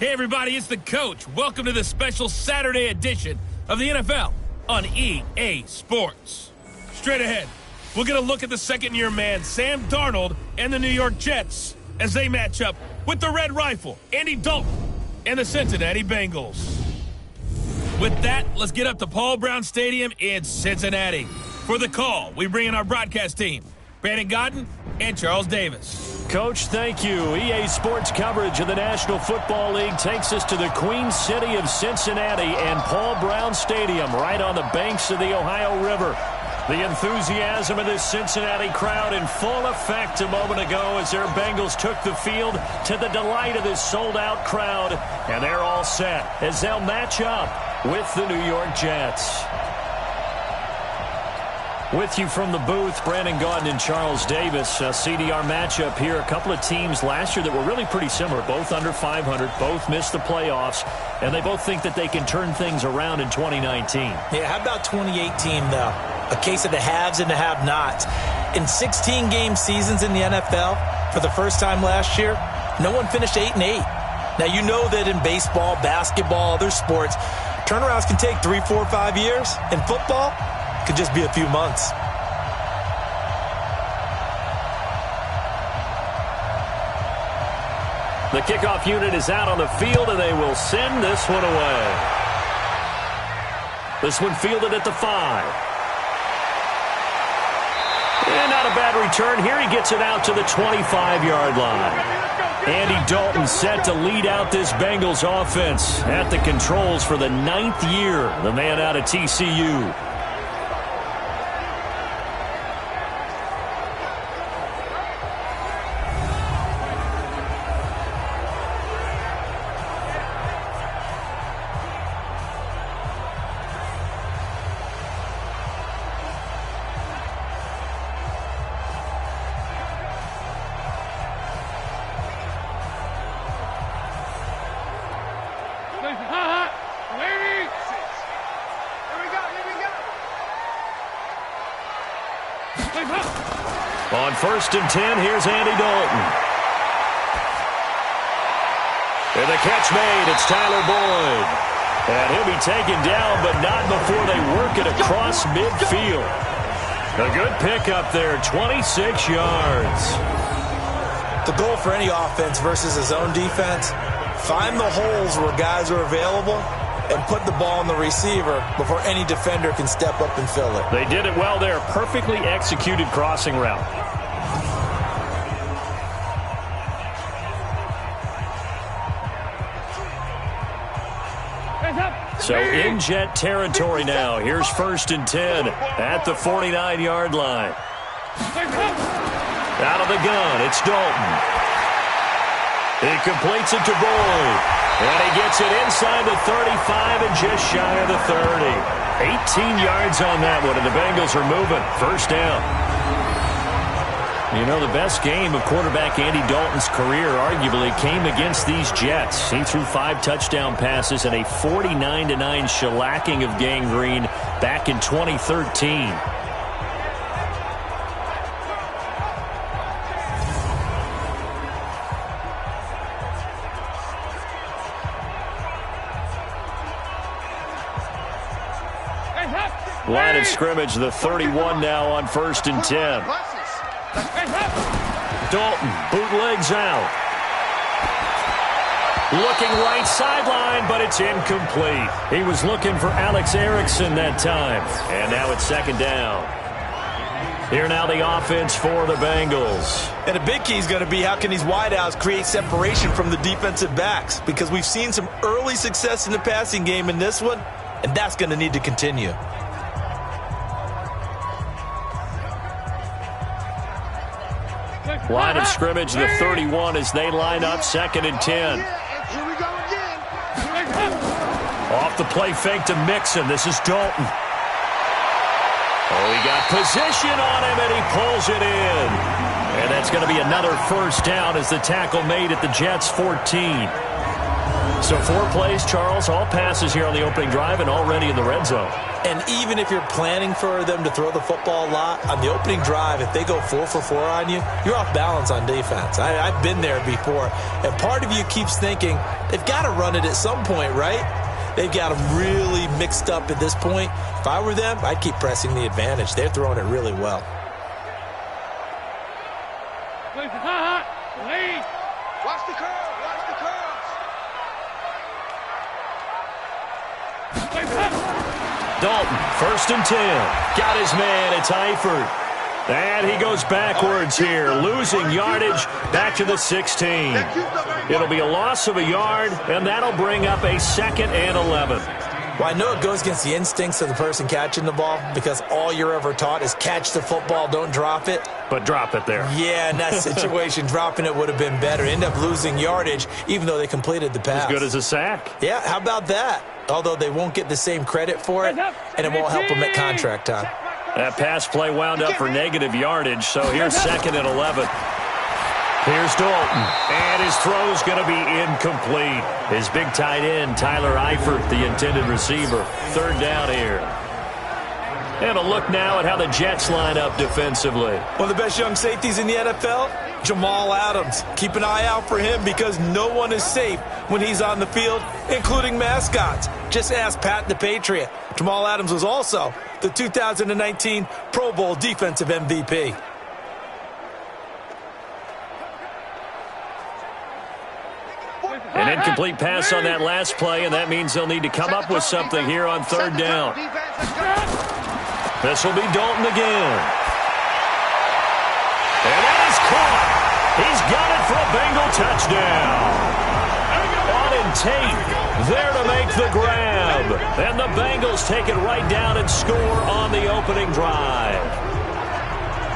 Hey everybody, it's the coach. Welcome to the special Saturday edition of the NFL on EA Sports. Straight ahead, we're going to look at the second-year man, Sam Darnold, and the New York Jets as they match up with the Red Rifle, Andy Dalton, and the Cincinnati Bengals. With that, let's get up to Paul Brown Stadium in Cincinnati. For the call, we bring in our broadcast team, Brandon Godden and Charles Davis. Coach, thank you. EA Sports coverage of the National Football League takes us to the Queen City of Cincinnati and Paul Brown Stadium right on the banks of the Ohio River. The enthusiasm of this Cincinnati crowd in full effect a moment ago as their Bengals took the field to the delight of this sold-out crowd. And they're all set as they'll match up with the New York Jets. With you from the booth, Brandon Gaudin and Charles Davis. CDR matchup here. A couple of teams last year that were really pretty similar. Both under 500, both missed the playoffs, and they both think that they can turn things around in 2019. Yeah, how about 2018, though? A case of the haves and the have-nots. In 16-game seasons in the NFL, for the first time last year, no one finished 8-8. Now, you know that in baseball, basketball, other sports, turnarounds can take 3, 4, 5 years. In football, could just be a few months. The kickoff unit is out on the field, and they will send this one away. This one fielded at the 5. And not a bad return. Here he gets it out to the 25-yard line. Andy Dalton set to lead out this Bengals offense at the controls for the 9th year. The man out of TCU. On 1st and 10, here's Andy Dalton. And the catch made, it's Tyler Boyd. And he'll be taken down, but not before they work it across midfield. A good pickup there, 26 yards. The goal for any offense versus his own defense, find the holes where guys are available and put the ball on the receiver before any defender can step up and fill it. They did it well there. Perfectly executed crossing route. So in Jet territory now. Here's 1st and 10 at the 49-yard line. Out of the gun, it's Dalton. He completes it to Boyd. And he gets it inside the 35 and just shy of the 30. 18 yards on that one, and the Bengals are moving. 1st down. You know, the best game of quarterback Andy Dalton's career arguably came against these Jets. He threw 5 touchdown passes and a 49-9 shellacking of Gang Green back in 2013. Line of scrimmage, the 31 now on 1st and 10. Dalton bootlegs out. Looking right sideline, but it's incomplete. He was looking for Alex Erickson that time. And now it's 2nd down. Here now the offense for the Bengals. And a big key is going to be how can these wideouts create separation from the defensive backs, because we've seen some early success in the passing game in this one, and that's going to need to continue. Line of scrimmage, the 31 as they line up 2nd and 10. Off the play fake to Mixon. This is Dalton. Oh, he got position on him, and he pulls it in. And that's going to be another 1st down as the tackle made at the Jets' 14. So 4 plays, Charles, all passes here on the opening drive and already in the red zone. And even if you're planning for them to throw the football a lot, on the opening drive, if they go 4 for 4 on you, you're off balance on defense. I've been there before. And part of you keeps thinking, they've got to run it at some point, right? They've got them really mixed up at this point. If I were them, I'd keep pressing the advantage. They're throwing it really well. Watch the curve. Watch the curves. Dalton, 1st and 10. Got his man. It's Eifert. And he goes backwards here, losing yardage back to the 16. It'll be a loss of a yard, and that'll bring up a 2nd and 11. Well, I know it goes against the instincts of the person catching the ball because all you're ever taught is catch the football, don't drop it. But drop it there. Yeah, in that situation, dropping it would have been better. End up losing yardage, even though they completed the pass. As good as a sack. Yeah, how about that? Although they won't get the same credit for it, and it won't help them at contract time. That pass play wound up for negative yardage, so here's 2nd and 11. Here's Dalton, and his throw's going to be incomplete. His big tight end, Tyler Eifert, the intended receiver. 3rd down here. And a look now at how the Jets line up defensively. One of the best young safeties in the NFL, Jamal Adams. Keep an eye out for him because no one is safe when he's on the field, including mascots. Just ask Pat the Patriot. Jamal Adams was also the 2019 Pro Bowl Defensive MVP. An incomplete pass on that last play, and that means they'll need to come up with something here on 3rd down. This will be Dalton again. And that is caught. He's got it for a Bengal touchdown. Auden Tate there to make the grab. And the Bengals take it right down and score on the opening drive.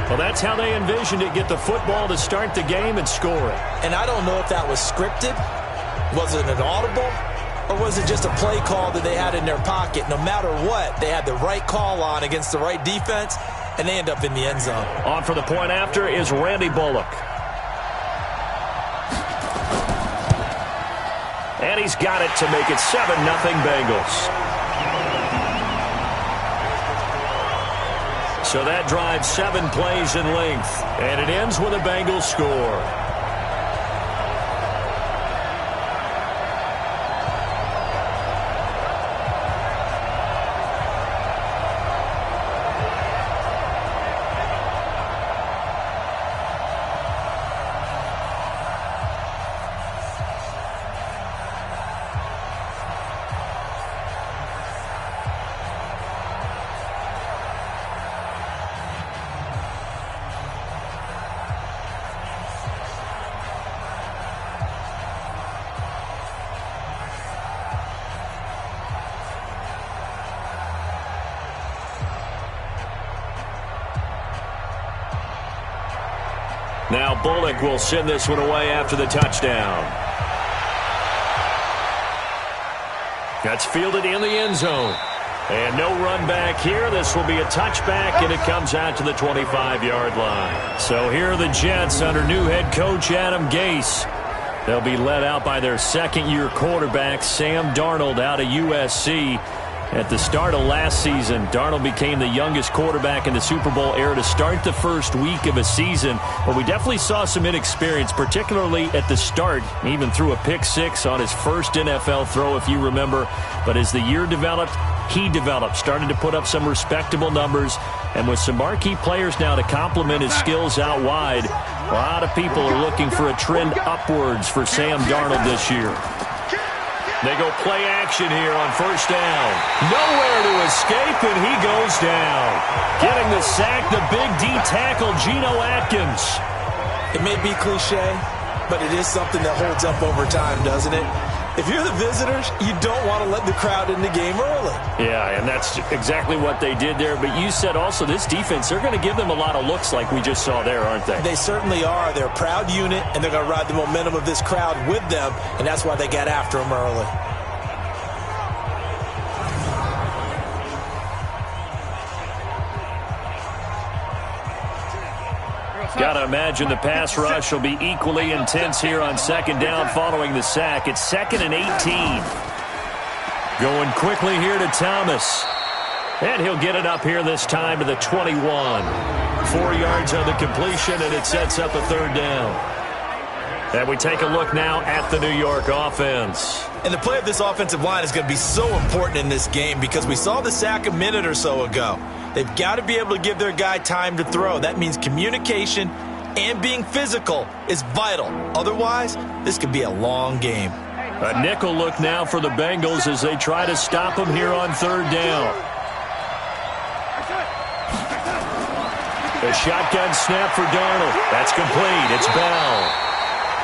Well, that's how they envisioned it. Get the football to start the game and score it. And I don't know if that was scripted. Was it an audible? Or was it just a play call that they had in their pocket? No matter what, they had the right call on against the right defense, and they end up in the end zone. On for the point after is Randy Bullock. And he's got it to make it 7-0 Bengals. So that drives 7 plays in length, and it ends with a Bengals score. Now Bullock will send this one away after the touchdown. That's fielded in the end zone. And no run back here. This will be a touchback, and it comes out to the 25-yard line. So here are the Jets under new head coach Adam Gase. They'll be led out by their second-year quarterback, Sam Darnold, out of USC. At the start of last season, Darnold became the youngest quarterback in the Super Bowl era to start the first week of a season. But we definitely saw some inexperience, particularly at the start. He even threw a pick-6 on his first NFL throw, if you remember. But as the year developed, he developed, started to put up some respectable numbers. And with some marquee players now to complement his skills out wide, a lot of people are looking for a trend upwards for Sam Darnold this year. They go play action here on first down. Nowhere to escape, and he goes down. Getting the sack, the big D tackle, Geno Atkins. It may be cliche, but it is something that holds up over time, doesn't it? If you're the visitors, you don't want to let the crowd in the game early. Yeah, and that's exactly what they did there. But you said also this defense, they're going to give them a lot of looks like we just saw there, aren't they? They certainly are. They're a proud unit, and they're going to ride the momentum of this crowd with them, and that's why they got after them early. Got to imagine the pass rush will be equally intense here on second down following the sack. It's 2nd and 18. Going quickly here to Thomas. And he'll get it up here this time to the 21. 4 yards on the completion, and it sets up a 3rd down. And we take a look now at the New York offense. And the play of this offensive line is going to be so important in this game because we saw the sack a minute or so ago. They've got to be able to give their guy time to throw. That means communication and being physical is vital. Otherwise, this could be a long game. A nickel look now for the Bengals as they try to stop him here on 3rd down. A shotgun snap for Darnold. That's complete. It's Bell.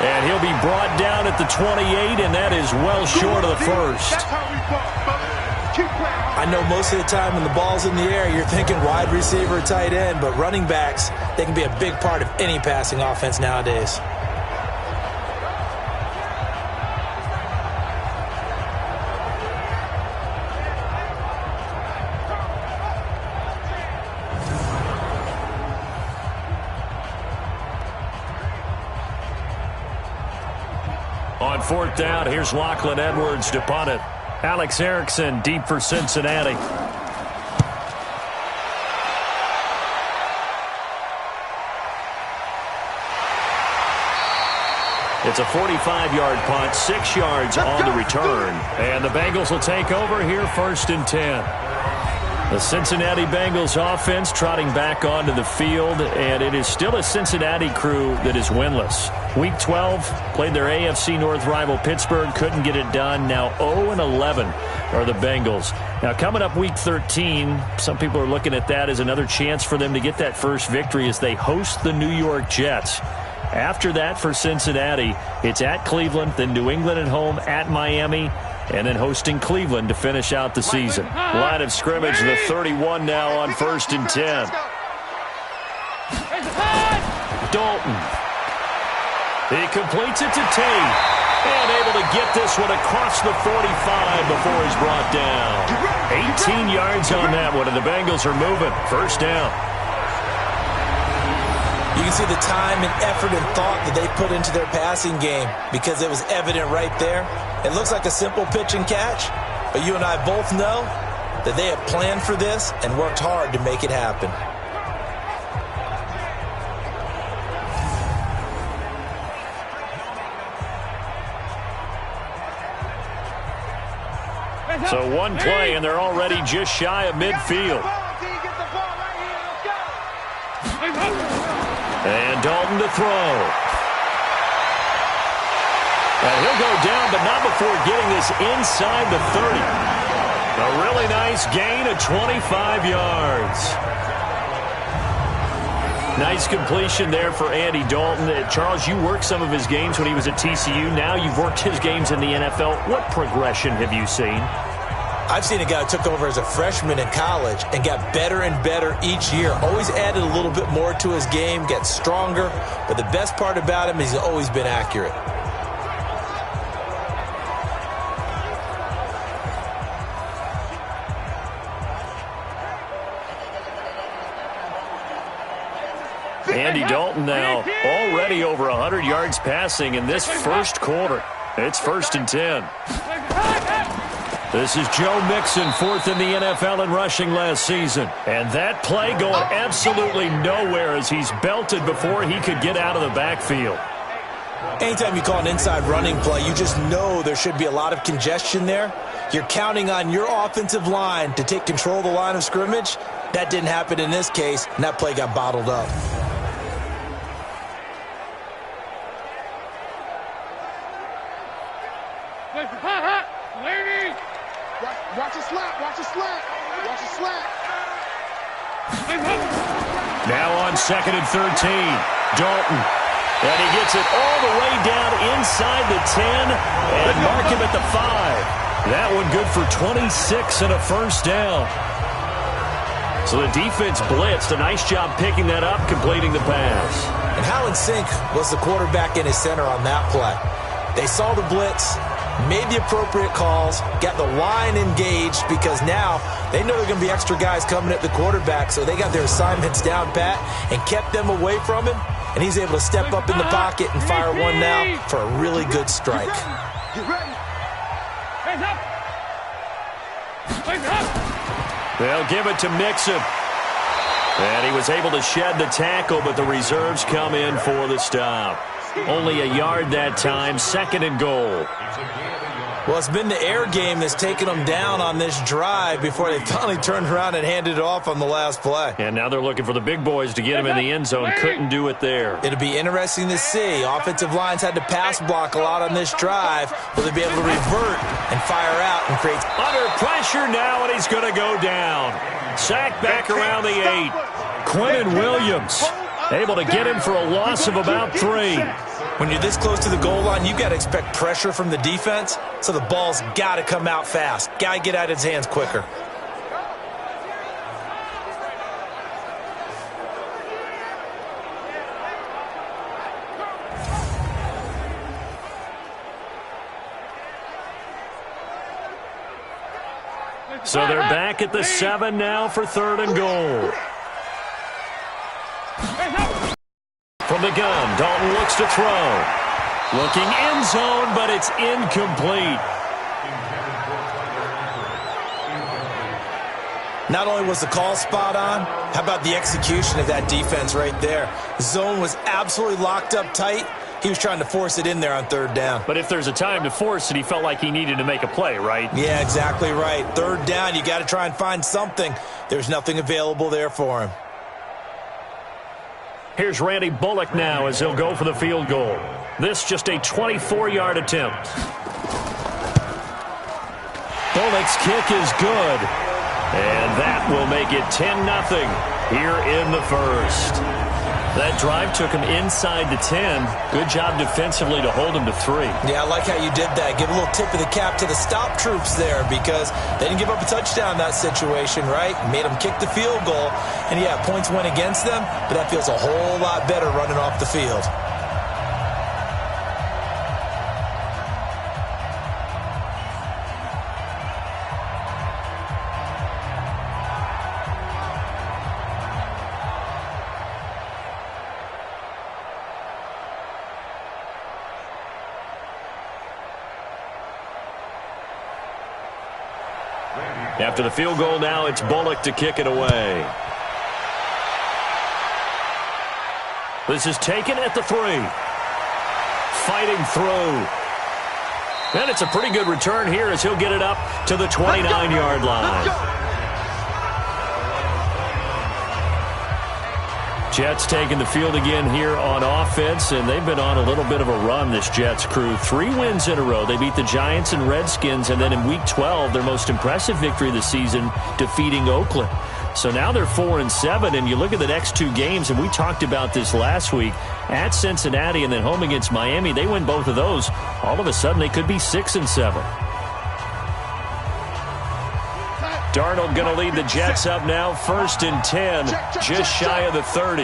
And he'll be brought down at the 28, and that is well short of the first. I know most of the time when the ball's in the air, you're thinking wide receiver, tight end, but running backs, they can be a big part of any passing offense nowadays. On 4th down, here's Lachlan Edwards to punt it. Alex Erickson deep for Cincinnati. It's a 45-yard punt, 6 yards on the return. And the Bengals will take over here 1st and 10. The Cincinnati Bengals offense trotting back onto the field, and it is still a Cincinnati crew that is winless. Week 12, played their AFC North rival Pittsburgh, couldn't get it done. Now 0-11 are the Bengals. Now coming up week 13, some people are looking at that as another chance for them to get that first victory as they host the New York Jets. After that for Cincinnati, it's at Cleveland, then New England at home, at Miami, and then hosting Cleveland to finish out the season. Line of scrimmage, the 31 now on 1st and 10. Dalton. He completes it to Tate. And able to get this one across the 45 before he's brought down. 18 yards on that one, and the Bengals are moving. 1st down. You can see the time and effort and thought that they put into their passing game because it was evident right there. It looks like a simple pitch and catch, but you and I both know that they have planned for this and worked hard to make it happen. So one play, and they're already just shy of midfield. And Dalton to throw. And he'll go down, but not before getting this inside the 30. A really nice gain of 25 yards. Nice completion there for Andy Dalton. Charles, you worked some of his games when he was at TCU. Now you've worked his games in the NFL. What progression have you seen? I've seen a guy who took over as a freshman in college and got better and better each year. Always added a little bit more to his game, got stronger. But the best part about him is he's always been accurate. Andy Dalton now already over 100 yards passing in this first quarter. It's 1st and 10. This is Joe Mixon, 4th in the NFL in rushing last season. And that play going absolutely nowhere as he's belted before he could get out of the backfield. Anytime you call an inside running play, you just know there should be a lot of congestion there. You're counting on your offensive line to take control of the line of scrimmage. That didn't happen in this case, and that play got bottled up. Watch the slap, watch the slap, watch the slap. Now on 2nd and 13, Dalton. And he gets it all the way down inside the 10 and mark him at the 5. That one good for 26 and a 1st down. So the defense blitzed. A nice job picking that up, completing the pass. And how in sync was the quarterback and his center on that play? They saw the blitz, made the appropriate calls, got the line engaged because now they know there are going to be extra guys coming at the quarterback, so they got their assignments down pat and kept them away from him. and he's able to step up in the pocket and fire one now for a really good strike. Get ready. Hands up. Hands up. They'll give it to Mixon. And he was able to shed the tackle, but the reserves come in for the stop. Only a yard that time, 2nd and goal. Well, it's been the air game that's taken them down on this drive before they finally turned around and handed it off on the last play. And now they're looking for the big boys to get him in the end zone. Couldn't do it there. It'll be interesting to see. Offensive lines had to pass block a lot on this drive. Will they be able to revert and fire out and create... Under pressure now, and he's going to go down. Sacked back around the 8. Quentin Williams able to get him for a loss of about 3. When you're this close to the goal line, you've got to expect pressure from the defense, so the ball's got to come out fast. Got to get out of his hands quicker. So they're back at the 7 now for 3rd and goal. From the gun, Dalton looks to throw. Looking end zone, but it's incomplete. Not only was the call spot on, how about the execution of that defense right there? The zone was absolutely locked up tight. He was trying to force it in there on 3rd down. But if there's a time to force it, he felt like he needed to make a play, right? Yeah, exactly right. 3rd down, you got to try and find something. There's nothing available there for him. Here's Randy Bullock now as he'll go for the field goal. This just a 24-yard attempt. Bullock's kick is good. And that will make it 10-0 here in the first. That drive took him inside the 10. Good job defensively to hold him to 3. Yeah, I like how you did that. Give a little tip of the cap to the stop troops there because they didn't give up a touchdown in that situation, right? Made them kick the field goal. And, yeah, points went against them, but that feels a whole lot better running off the field. After the field goal now, it's Bullock to kick it away. This is taken at the 3. Fighting through. And it's a pretty good return here as he'll get it up to the 29-yard line. Jets taking the field again here on offense, and they've been on a little bit of a run, this Jets crew. 3 wins in a row. They beat the Giants and Redskins, and then in Week 12, their most impressive victory of the season, defeating Oakland. So now they're 4-7, and you look at the next 2 games, and we talked about this last week, at Cincinnati and then home against Miami. They win both of those. All of a sudden, they could be 6-7. Darnold going to lead the Jets up now, 1st and 10, just shy of the 30.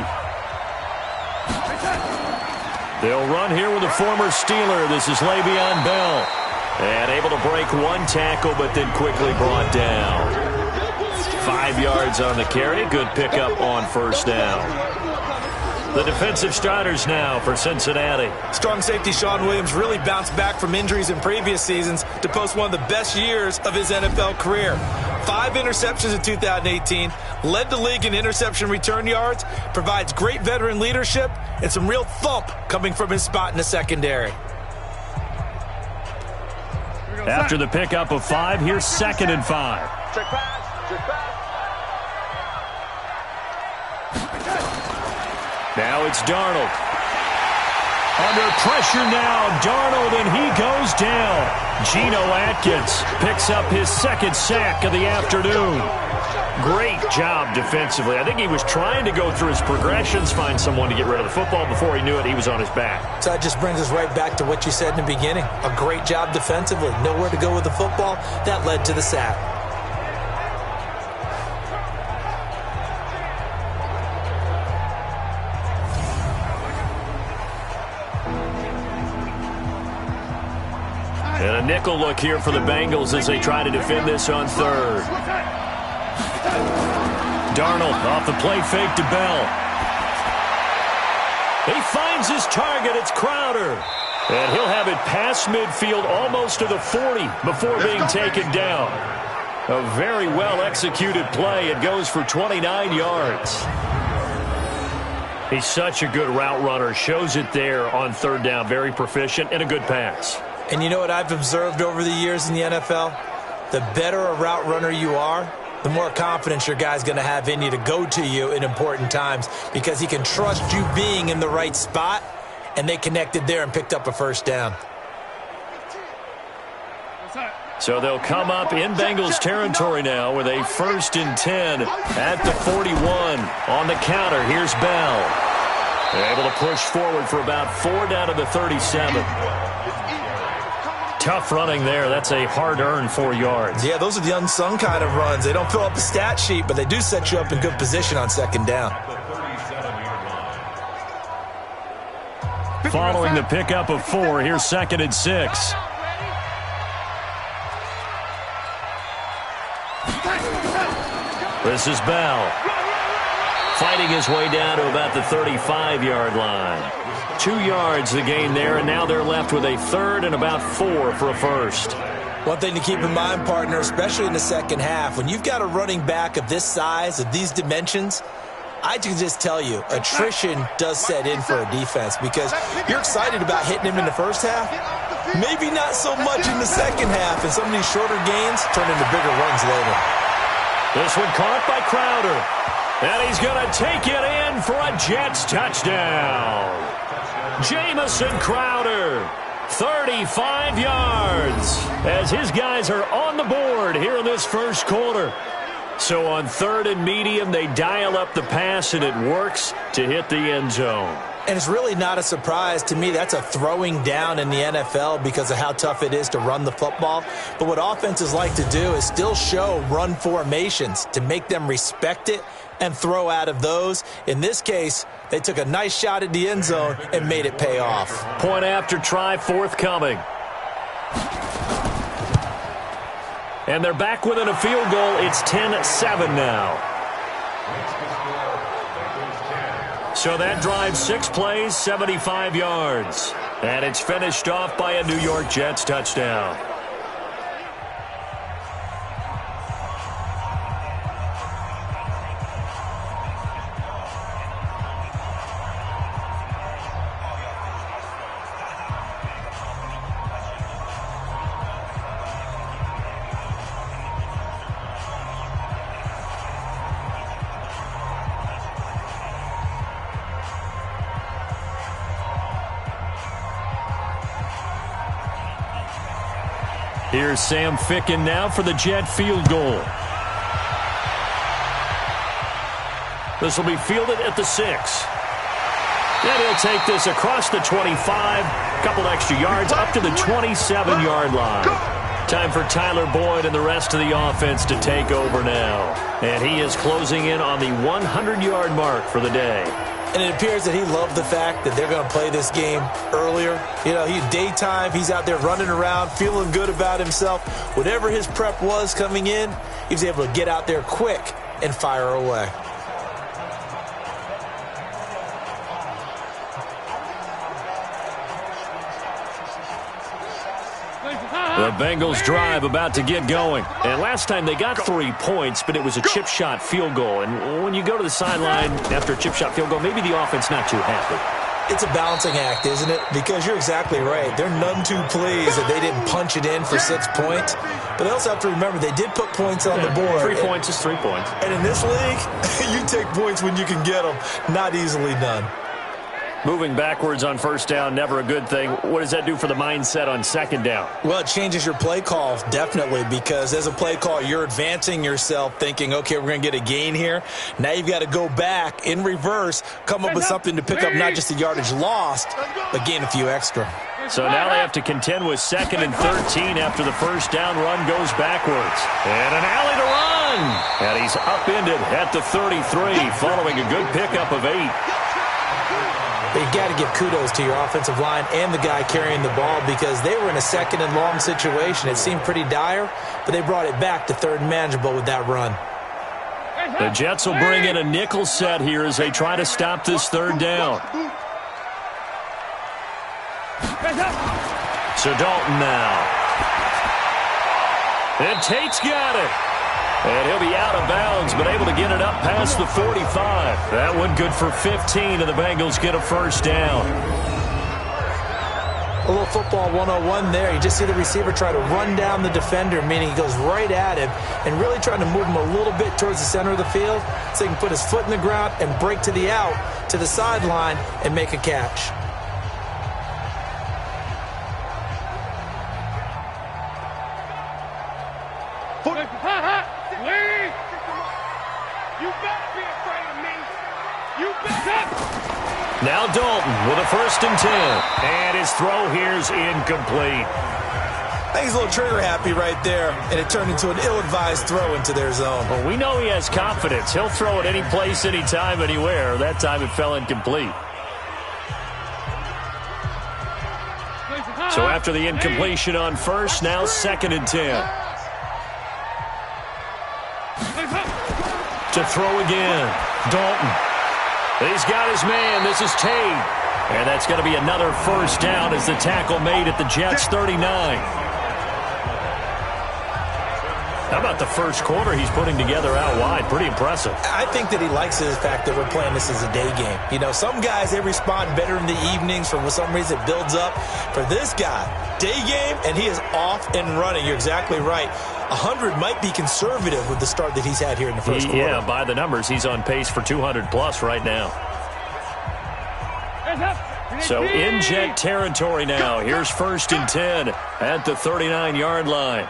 They'll run here with a former Steeler. This is Le'Veon Bell. And able to break 1 tackle, but then quickly brought down. 5 yards on the carry. Good pickup on 1st down. The defensive starters now for Cincinnati. Strong safety Sean Williams really bounced back from injuries in previous seasons to post one of the best years of his NFL career. 5 interceptions in 2018, led the league in interception return yards, provides great veteran leadership, and some real thump coming from his spot in the secondary. After the pickup of 5, here's 2nd and 5. Check pass. Check pass. Now it's Darnold. Under pressure now, Darnold, and he goes down. Geno Atkins picks up his 2nd sack of the afternoon. Great job defensively. I think he was trying to go through his progressions, find someone to get rid of the football. Before he knew it, he was on his back. So that just brings us right back to what you said in the beginning. A great job defensively. Nowhere to go with the football. That led to the sack. And a nickel look here for the Bengals as they try to defend this on 3rd. Darnold off the play fake to Bell. He finds his target. It's Crowder. And he'll have it past midfield almost to the 40 before being taken down. A very well-executed play. It goes for 29 yards. He's such a good route runner. Shows it there on third down. Very proficient and a good pass. And you know what I've observed over the years in the NFL? The better a route runner you are, the more confidence your guy's going to have in you to go to you in important times because he can trust you being in the right spot, and they connected there and picked up a first down. So they'll come up in Bengals territory now with a 1st and 10 at the 41. On the counter, here's Bell. They're able to push forward for about 4 down to the 37. Tough running there. That's a hard-earned 4 yards. Yeah, those are the unsung kind of runs. They don't fill up the stat sheet, but they do set you up in good position on second down. Following the pickup of 4, here's 2nd and 6. This is Bell. Fighting his way down to about the 35-yard line. 2 yards the gain there, and now they're left with a 3rd and about 4 for a first. One thing to keep in mind, partner, especially in the second half, when you've got a running back of this size, of these dimensions, I can just tell you, attrition does set in for a defense because you're excited about hitting him in the first half. Maybe not so much in the second half, and some of these shorter gains turn into bigger runs later. This one caught by Crowder. And he's going to take it in for a Jets touchdown. Jamison Crowder, 35 yards, as his guys are on the board here in this first quarter. So on 3rd and medium, they dial up the pass, and it works to hit the end zone. And it's really not a surprise to me. That's a throwing down in the NFL because of how tough it is to run the football. But what offenses like to do is still show run formations to make them respect it and throw out of those. In this case, they took a nice shot at the end zone and made it pay off. Point after try forthcoming. And they're back within a field goal. It's 10-7 now. So that drives 6 plays, 75 yards. And it's finished off by a New York Jets touchdown. Here's Sam Ficken now for the Jet field goal. This will be fielded at the 6. And he'll take this across the 25, a couple extra yards, up to the 27-yard line. Time for Tyler Boyd and the rest of the offense to take over now. And he is closing in on the 100-yard mark for the day. And it appears that he loved the fact that they're going to play this game earlier. You know, he's daytime. He's out there running around, feeling good about himself. Whatever his prep was coming in, he was able to get out there quick and fire away. The Bengals drive about to get going. And last time they got 3 points, but it was a chip shot field goal. And when you go to the sideline after a chip shot field goal, maybe the offense not too happy. It's a balancing act, isn't it? Because you're exactly right. They're none too pleased that they didn't punch it in for 6 points. But they also have to remember they did put points on the board. 3 points is 3 points. And in this league, you take points when you can get them. Not easily done. Moving backwards on first down, never a good thing. What does that do for the mindset on second down? Well, it changes your play call, definitely, because as a play call, you're advancing yourself thinking, okay, we're going to get a gain here. Now you've got to go back in reverse, come up with something to pick up not just the yardage lost, but gain a few extra. So now they have to contend with 2nd and 13 after the first down run goes backwards. And an alley to run. And he's upended at the 33 following a good pickup of 8. You've got to give kudos to your offensive line and the guy carrying the ball because they were in a 2nd and long situation. It seemed pretty dire, but they brought it back to 3rd and manageable with that run. The Jets will bring in a nickel set here as they try to stop this 3rd down. So Dalton now. And Tate's got it. And he'll be out of bounds, but able to get it up past the 45. That one good for 15, and the Bengals get a first down. A little football 101 there. You just see the receiver try to run down the defender, meaning he goes right at him and really trying to move him a little bit towards the center of the field so he can put his foot in the ground and break to the out, to the sideline, and make a catch. Now Dalton with a 1st and 10. And his throw here's incomplete. I think he's a little trigger happy right there, and it turned into an ill-advised throw into their zone. Well, we know he has confidence. He'll throw it any place, anytime, anywhere. That time it fell incomplete. So after the incompletion on 1st, now 2nd and 10. To throw again. Dalton. He's got his man. This is Tate. And that's going to be another first down as the tackle made at the Jets' 39. How about the first quarter he's putting together out wide? Pretty impressive. I think that he likes the fact that we're playing this as a day game. You know, some guys, they respond better in the evenings. For some reason, it builds up. For this guy, day game, and he is off and running. You're exactly right. 100 might be conservative with the start that he's had here in the first quarter. Yeah, by the numbers, he's on pace for 200-plus right now. So in Jet territory now. Here's 1st and 10 at the 39-yard line.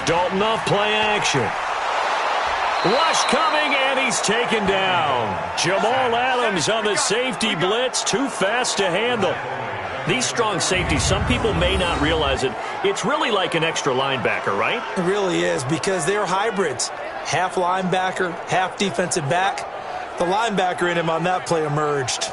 Dalton off play action. Rush coming, and he's taken down. Jamal Adams on the safety blitz. Too fast to handle. These strong safeties, some people may not realize it. It's really like an extra linebacker, right? It really is, because they're hybrids. Half linebacker, half defensive back. The linebacker in him on that play emerged.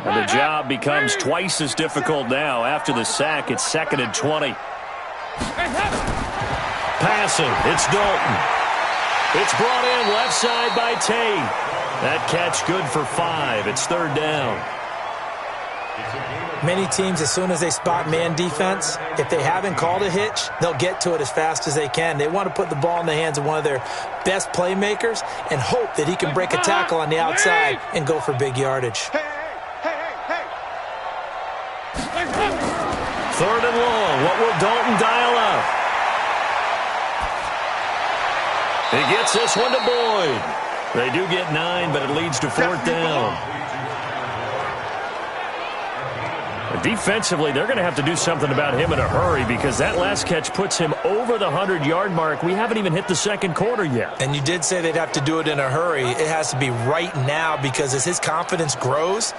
And the job becomes twice as difficult now. After the sack, it's 2nd and 20. Passing, it's Dalton. It's brought in left side by Tate. That catch good for 5. It's 3rd down. Many teams, as soon as they spot man defense, if they haven't called a hitch, they'll get to it as fast as they can. They want to put the ball in the hands of one of their best playmakers and hope that he can break a tackle on the outside and go for big yardage. 3rd and long. What will Dalton dial up? He gets this one to Boyd. They do get 9, but it leads to 4th down. Defensively, they're going to have to do something about him in a hurry because that last catch puts him over the 100-yard mark. We haven't even hit the 2nd quarter yet. And you did say they'd have to do it in a hurry. It has to be right now because as his confidence grows,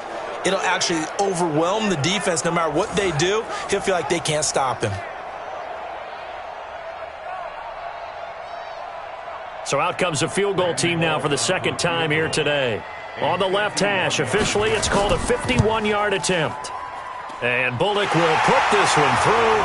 it'll actually overwhelm the defense. No matter what they do, he'll feel like they can't stop him. So out comes a field goal team now for the 2nd time here today. On the left hash, officially, it's called a 51-yard attempt. And Bullock will put this one through.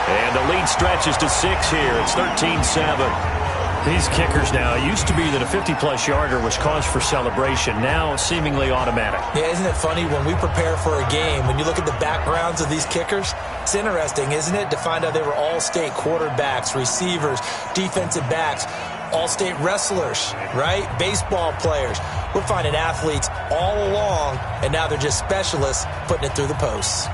And the lead stretches to 6 here. It's 13-7. These kickers now, it used to be that a 50-plus yarder was cause for celebration. Now seemingly automatic. Yeah, isn't it funny when we prepare for a game, when you look at the backgrounds of these kickers, it's interesting, isn't it, to find out they were all-state quarterbacks, receivers, defensive backs, all-state wrestlers, right? Baseball players. We're finding athletes all along, and now they're just specialists putting it through the posts.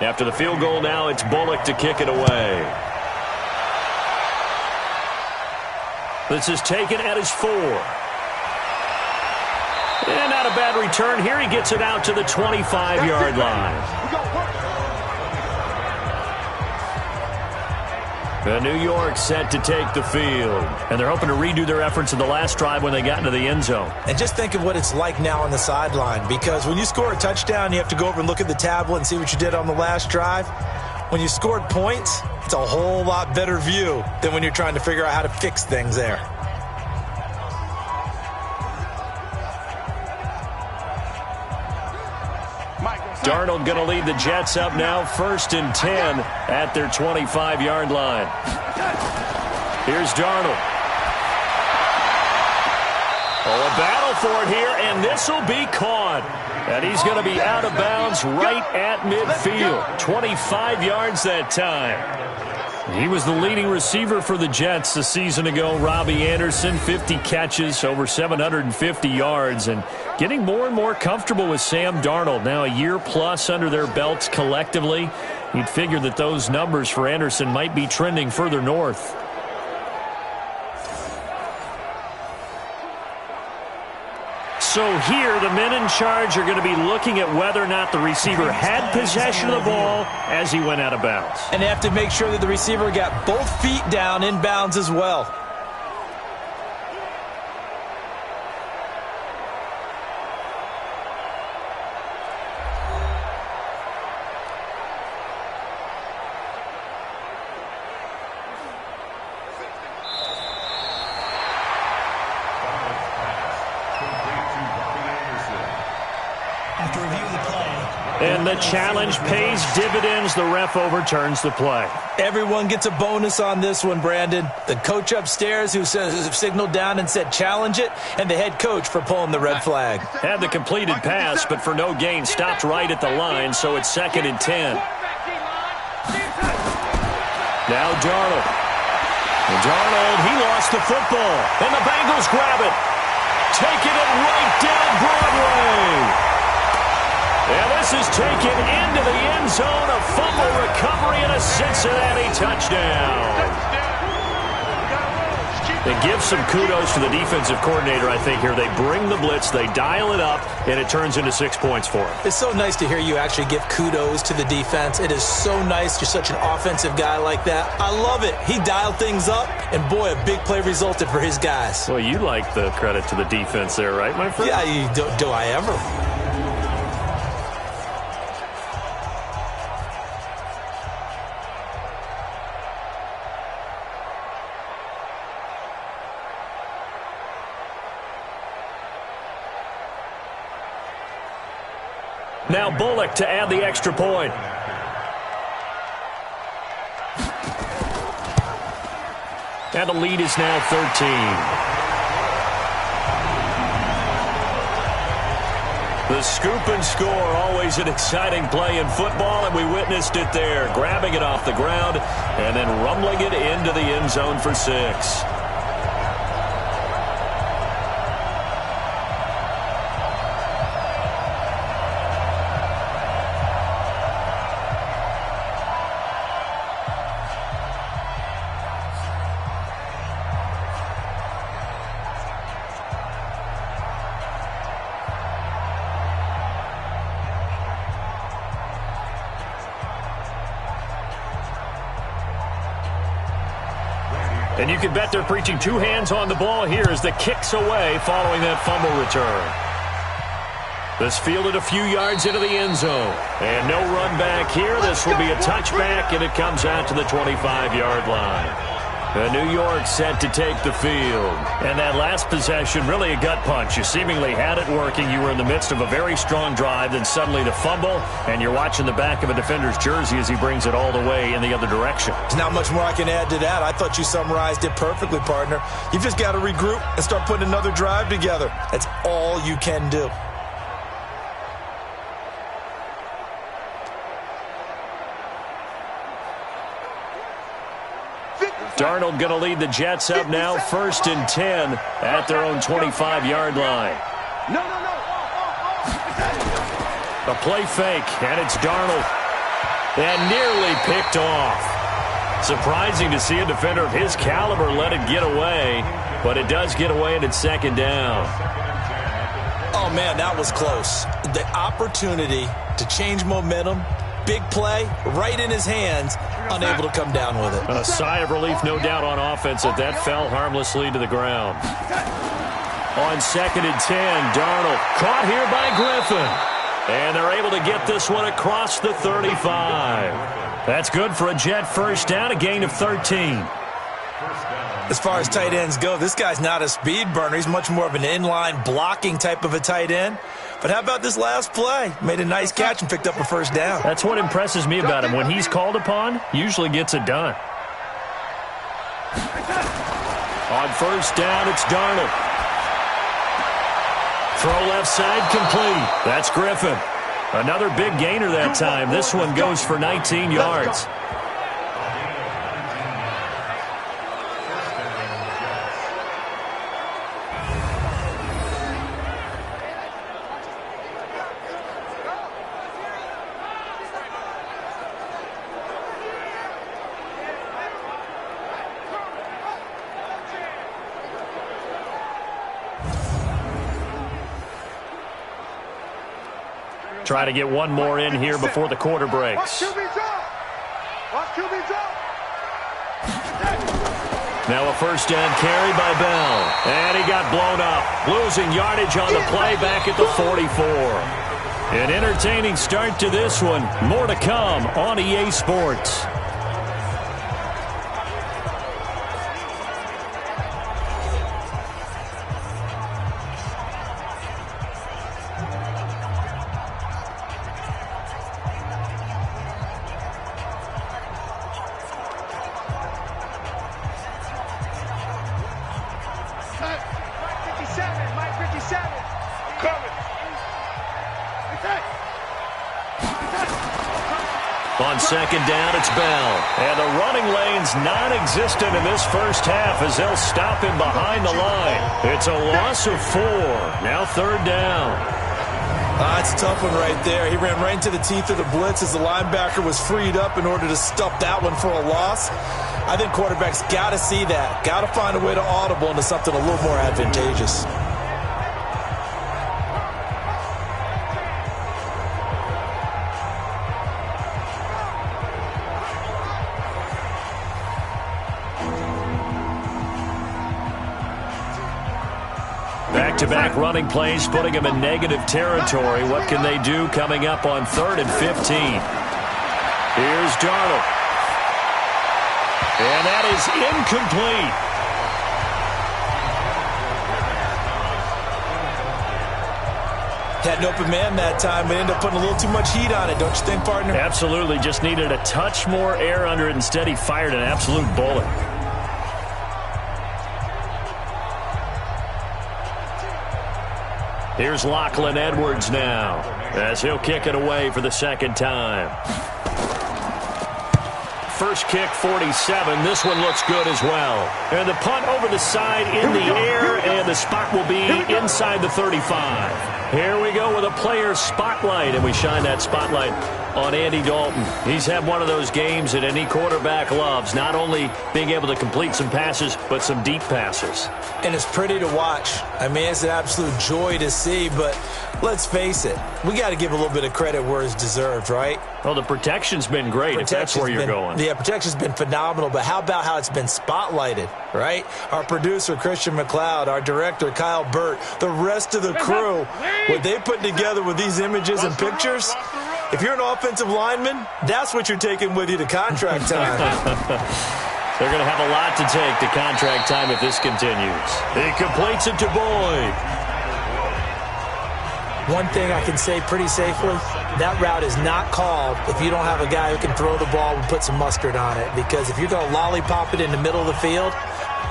After the field goal now, it's Bullock to kick it away. This is taken at his 4. And not a bad return. Here he gets it out to the 25-yard line. The New York set to take the field. And they're hoping to redo their efforts in the last drive when they got into the end zone. And just think of what it's like now on the sideline. Because when you score a touchdown, you have to go over and look at the tablet and see what you did on the last drive. When you scored points, It's a whole lot better view than when you're trying to figure out how to fix things there. Darnold going to lead the Jets up now, 1st and 10 at their 25-yard line. Here's Darnold. Oh, a battle for it here, and this will be caught. And he's going to be out of bounds right at midfield. 25 yards that time. He was the leading receiver for the Jets a season ago. Robbie Anderson, 50 catches, over 750 yards, and getting more and more comfortable with Sam Darnold. Now a year plus under their belts collectively. You'd figure that those numbers for Anderson might be trending further north. So here, the men in charge are going to be looking at whether or not the receiver had possession of the ball as he went out of bounds. And they have to make sure that the receiver got both feet down in bounds as well. And the challenge pays dividends. The ref overturns the play. Everyone gets a bonus on this one, Brandon. The coach upstairs who signaled down and said challenge it, and the head coach for pulling the red flag. Had the completed pass, but for no gain, stopped right at the line, so it's 2nd and 10. Now Darnold. Darnold, he lost the football, and the Bengals grab it. Taking it right down Broadway. And this is taken into the end zone. A fumble recovery and a Cincinnati touchdown. They give some kudos to the defensive coordinator, I think, here. They bring the blitz, they dial it up, and it turns into 6 points for them. It's so nice to hear you actually give kudos to the defense. It is so nice. You're such an offensive guy like that. I love it. He dialed things up, and boy, a big play resulted for his guys. Well, you like the credit to the defense there, right, my friend? Yeah, do I ever? Now Bullock to add the extra point. And the lead is now 13. The scoop and score, always an exciting play in football, and we witnessed it there. Grabbing it off the ground and then rumbling it into the end zone for 6. And you can bet they're preaching 2 hands on the ball here as the kick's away following that fumble return. This fielded a few yards into the end zone. And no run back here. This will be a touchback, and it comes out to the 25-yard line. New York set to take the field. And that last possession, really a gut punch. You seemingly had it working. You were in the midst of a very strong drive, then suddenly the fumble, and you're watching the back of a defender's jersey as he brings it all the way in the other direction. There's not much more I can add to that. I thought you summarized it perfectly, partner. You've just got to regroup and start putting another drive together. That's all you can do. Darnold going to lead the Jets up now, 1st and 10 at their own 25-yard line. A play fake, and it's Darnold. And nearly picked off. Surprising to see a defender of his caliber let it get away, but it does get away, and it's 2nd down. Oh, man, that was close. The opportunity to change momentum, big play, right in his hands, unable to come down with it. A sigh of relief, no doubt, on offense that fell harmlessly to the ground. On 2nd and 10, Darnold caught here by Griffin. And they're able to get this one across the 35. That's good for a Jet first down, a gain of 13. As far as tight ends go, this guy's not a speed burner. He's much more of an inline blocking type of a tight end. But how about this last play? Made a nice catch and picked up a first down. That's what impresses me about him. When he's called upon, usually gets it done. On first down, it's Darnold. Throw left side, complete. That's Griffin. Another big gainer that time. This one goes for 19 yards. Try to get one more in here before the quarter breaks. Now a first down carry by Bell. And he got blown up. Losing yardage on the play back at the 44. An entertaining start to this one. More to come on EA Sports. On second down, it's Bell. And the running lane's non-existent in this first half as they'll stop him behind the line. It's a loss of 4. Now third down. That's a tough one right there. He ran right into the teeth of the blitz as the linebacker was freed up in order to stuff that one for a loss. I think quarterbacks got to see that. Got to find a way to audible into something a little more advantageous. Back-to-back running plays, putting them in negative territory. What can they do coming up on 3rd and 15? Here's Darnold. And that is incomplete. Had an open man that time, but ended up putting a little too much heat on it, don't you think, partner? Absolutely. Just needed a touch more air under it. Instead, he fired an absolute bullet. Here's Lachlan Edwards now, as he'll kick it away for the second time. First kick, 47. This one looks good as well. And the punt over the side in the air, and the spot will be inside the 35. Here we go with a player spotlight, and we shine that spotlight on Andy Dalton. He's had one of those games that any quarterback loves, not only being able to complete some passes, but some deep passes. And it's pretty to watch. I mean, it's an absolute joy to see, but let's face it, we got to give a little bit of credit where it's deserved, right? Well, the protection's been great, if that's where you're going. Yeah, protection's been phenomenal, but how about how it's been spotlighted, right? Our producer, Christian McLeod, our director, Kyle Burt, the rest of the crew, what they put together with these images and pictures, if you're an offensive lineman, that's what you're taking with you to contract time. They're going to have a lot to take to contract time if this continues. He completes it to Boyd. One thing I can say pretty safely, that route is not called if you don't have a guy who can throw the ball and put some mustard on it. Because if you're going to lollipop it in the middle of the field,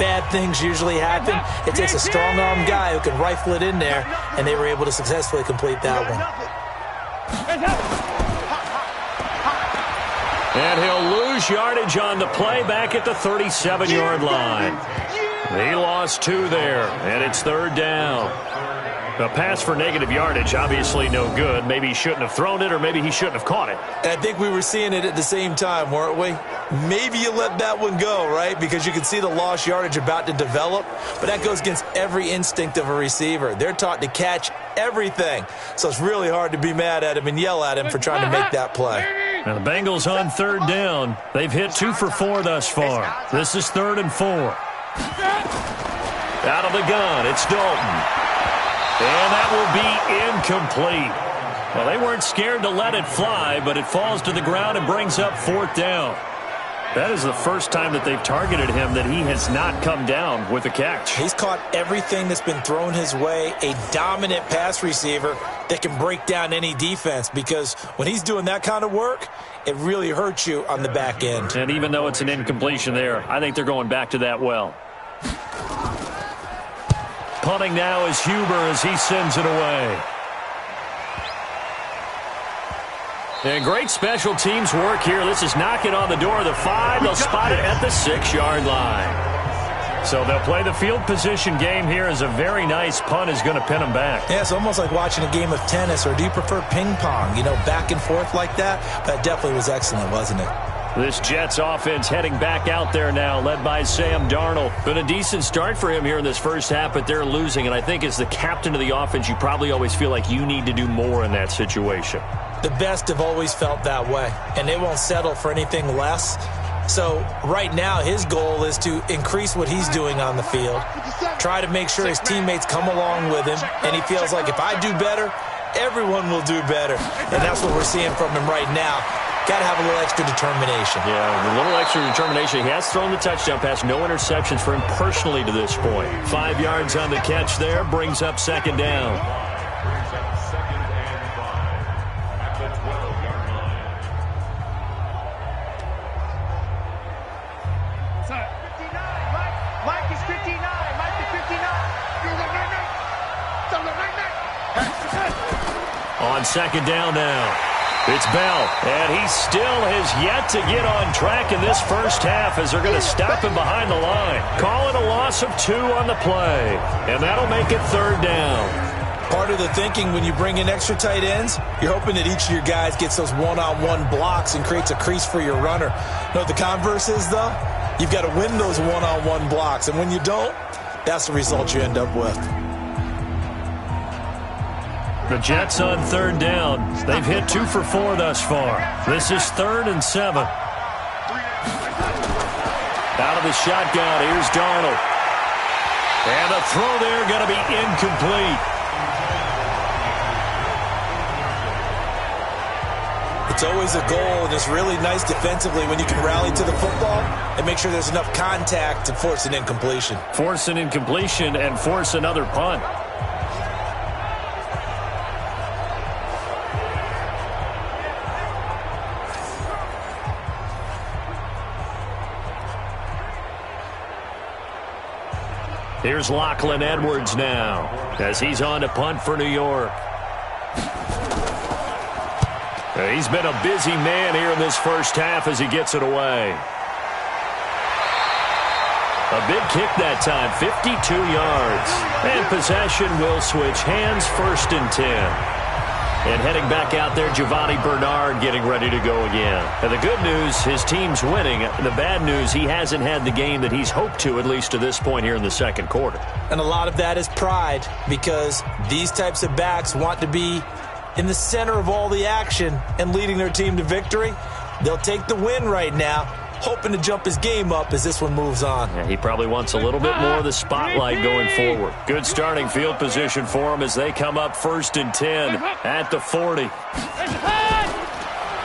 bad things usually happen. It takes a strong-arm guy who can rifle it in there, and they were able to successfully complete that one. And he'll lose yardage on the play back at the 37-yard line. He lost 2 there, and it's third down. A pass for negative yardage, obviously no good. Maybe he shouldn't have thrown it, or maybe he shouldn't have caught it. And I think we were seeing it at the same time, weren't we? Maybe you let that one go, right? Because you can see the lost yardage about to develop. But that goes against every instinct of a receiver. They're taught to catch everything. So it's really hard to be mad at him and yell at him for trying to make that play. Now the Bengals on third down. They've hit 2 for 4 thus far. This is 3rd and 4. Out of the gun, it's Dalton. And that will be incomplete. Well, they weren't scared to let it fly, but it falls to the ground and brings up 4th down. That is the first time that they've targeted him that he has not come down with a catch. He's caught everything that's been thrown his way, a dominant pass receiver that can break down any defense, because when he's doing that kind of work, it really hurts you on the back end. And even though it's an incompletion there, I think they're going back to that well. Punting now is Huber as he sends it away. And great special teams work here. This is knocking on the door of the 5. They'll spot it at the 6-yard line. So they'll play the field position game here as a very nice punt is going to pin them back. Yeah, it's almost like watching a game of tennis, or do you prefer ping pong? You know, back and forth like that? That definitely was excellent, wasn't it? This Jets offense heading back out there now, led by Sam Darnold. Been a decent start for him here in this first half, but they're losing. And I think as the captain of the offense, you probably always feel like you need to do more in that situation. The best have always felt that way, and they won't settle for anything less. So right now his goal is to increase what he's doing on the field, try to make sure his teammates come along with him, and he feels like if I do better, everyone will do better. And that's what we're seeing from him right now. Got to have a little extra determination. Yeah, a little extra determination. He has thrown the touchdown pass. No interceptions for him personally to this point. 5 yards on the catch there. Brings up 2nd down. Mike is 59. Mike is 59. On 2nd down now. It's Bell, and he still has yet to get on track in this first half as they're going to stop him behind the line. Call it a loss of 2 on the play, and that'll make it 3rd down. Part of the thinking when you bring in extra tight ends, you're hoping that each of your guys gets those one-on-one blocks and creates a crease for your runner. You know what the converse is, though? You've got to win those one-on-one blocks, and when you don't, that's the result you end up with. The Jets on 3rd down. They've hit 2 for 4 thus far. This is 3rd and 7. Out of the shotgun, here's Darnold. And the throw there going to be incomplete. It's always a goal, and it's really nice defensively when you can rally to the football and make sure there's enough contact to force an incompletion. Force an incompletion and force another punt. Here's Lachlan Edwards now as he's on to punt for New York. He's been a busy man here in this first half as he gets it away. A big kick that time, 52 yards. And possession will switch hands, 1st and 10. And heading back out there, Giovanni Bernard getting ready to go again. And the good news, his team's winning. The bad news, he hasn't had the game that he's hoped to, at least to this point here in the 2nd quarter. And a lot of that is pride, because these types of backs want to be in the center of all the action and leading their team to victory. They'll take the win right now, hoping to jump his game up as this one moves on. Yeah, he probably wants a little bit more of the spotlight going forward. Good starting field position for him as they come up 1st and 10 at the 40.